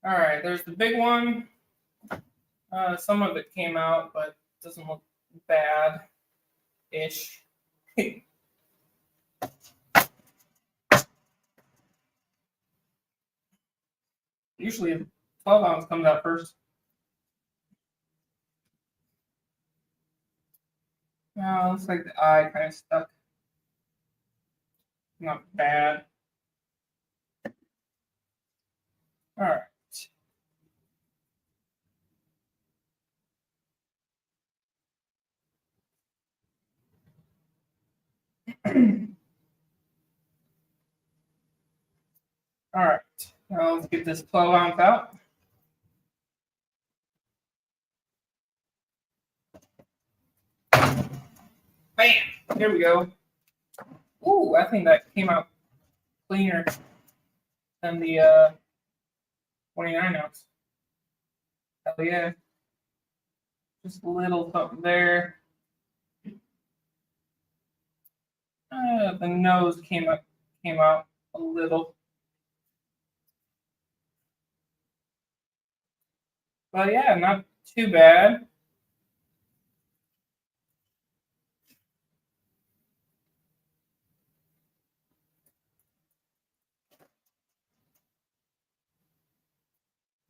All right, there's the big one. Some of it came out, but it doesn't look bad-ish. Usually 12 ounce comes out first. Oh, looks like the eye kind of stuck. Not bad. All right. All right. Now let's get this 12 ounce out. Bam! Here we go. Ooh, I think that came out cleaner than the 29 ounce. Hell yeah. Just a little something there. The nose came out a little. But yeah, not too bad.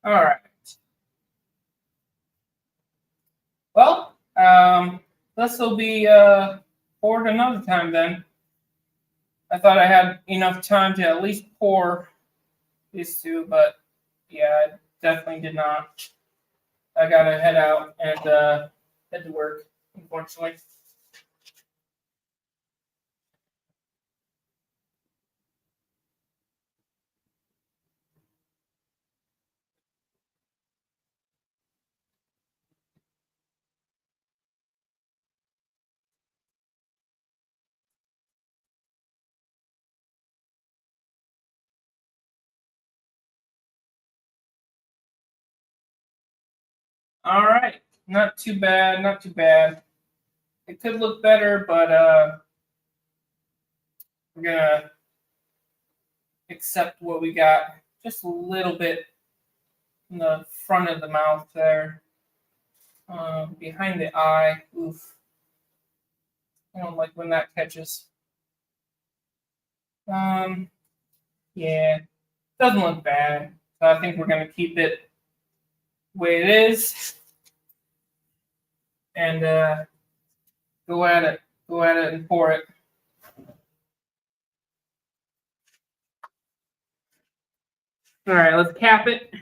All right. Well, this will be poured another time then. I thought I had enough time to at least pour these two, but yeah, I definitely did not. I gotta head out and head to work, unfortunately. All right. Not too bad. Not too bad. It could look better, but we're gonna accept what we got. Just a little bit in the front of the mouth there, behind the eye. Oof. I don't like when that catches. Yeah, doesn't look bad. So I think we're gonna keep it the way it is, and go at it and pour it. All right, let's cap it.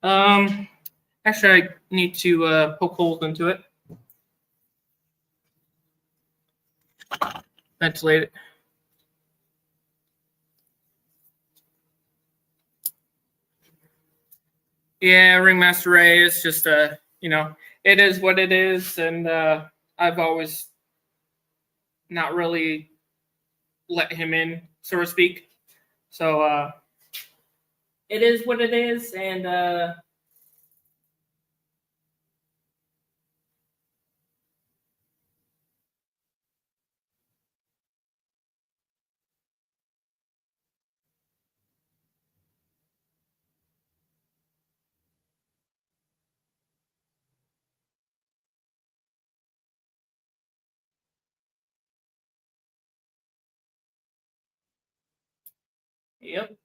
Actually, I need to poke holes into it. Ventilate it. Yeah, Ringmaster Ray is just it is what it is, and I've always not really let him in, so to speak. So it is what it is, and yep.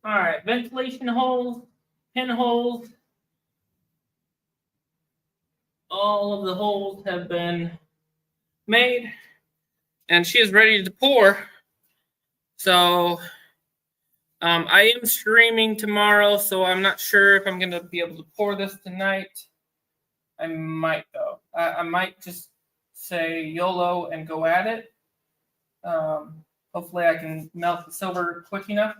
All right, ventilation holes, pinholes. All of the holes have been made, and she is ready to pour. So I am streaming tomorrow, so I'm not sure if I'm going to be able to pour this tonight. I might, though. I might just say YOLO and go at it. Hopefully I can melt the silver quick enough.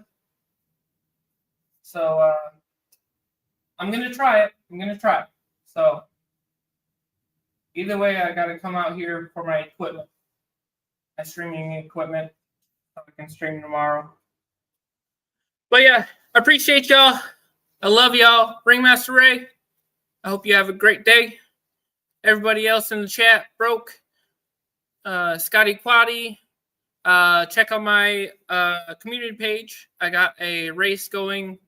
So I'm going to try it. So either way, I got to come out here for my equipment, my streaming equipment, so I can stream tomorrow. But yeah, I appreciate y'all. I love y'all. Ringmaster Ray, I hope you have a great day. Everybody else in the chat, Broke, Scotty Quaddy, check out my community page. I got a race going.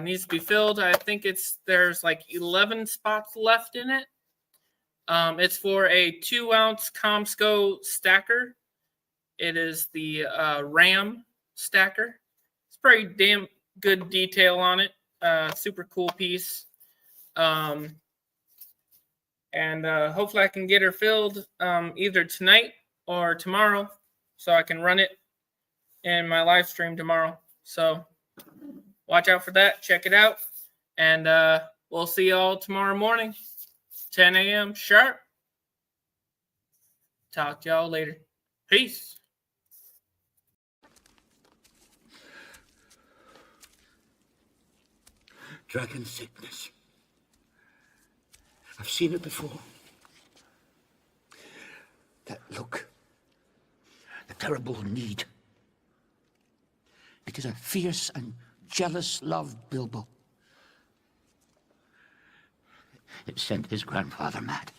Needs to be filled. I think there's like 11 spots left in it. It's for a 2-ounce Comsco stacker. It is the Ram stacker. It's pretty damn good detail on it. Super cool piece. And hopefully I can get her filled either tonight or tomorrow, so I can run it in my live stream tomorrow. So watch out for that. Check it out. And we'll see y'all tomorrow morning, 10 a.m. sharp. Talk to y'all later. Peace. Dragon sickness. I've seen it before. That look. The terrible need. It is a fierce and jealous love, Bilbo. It sent his grandfather mad.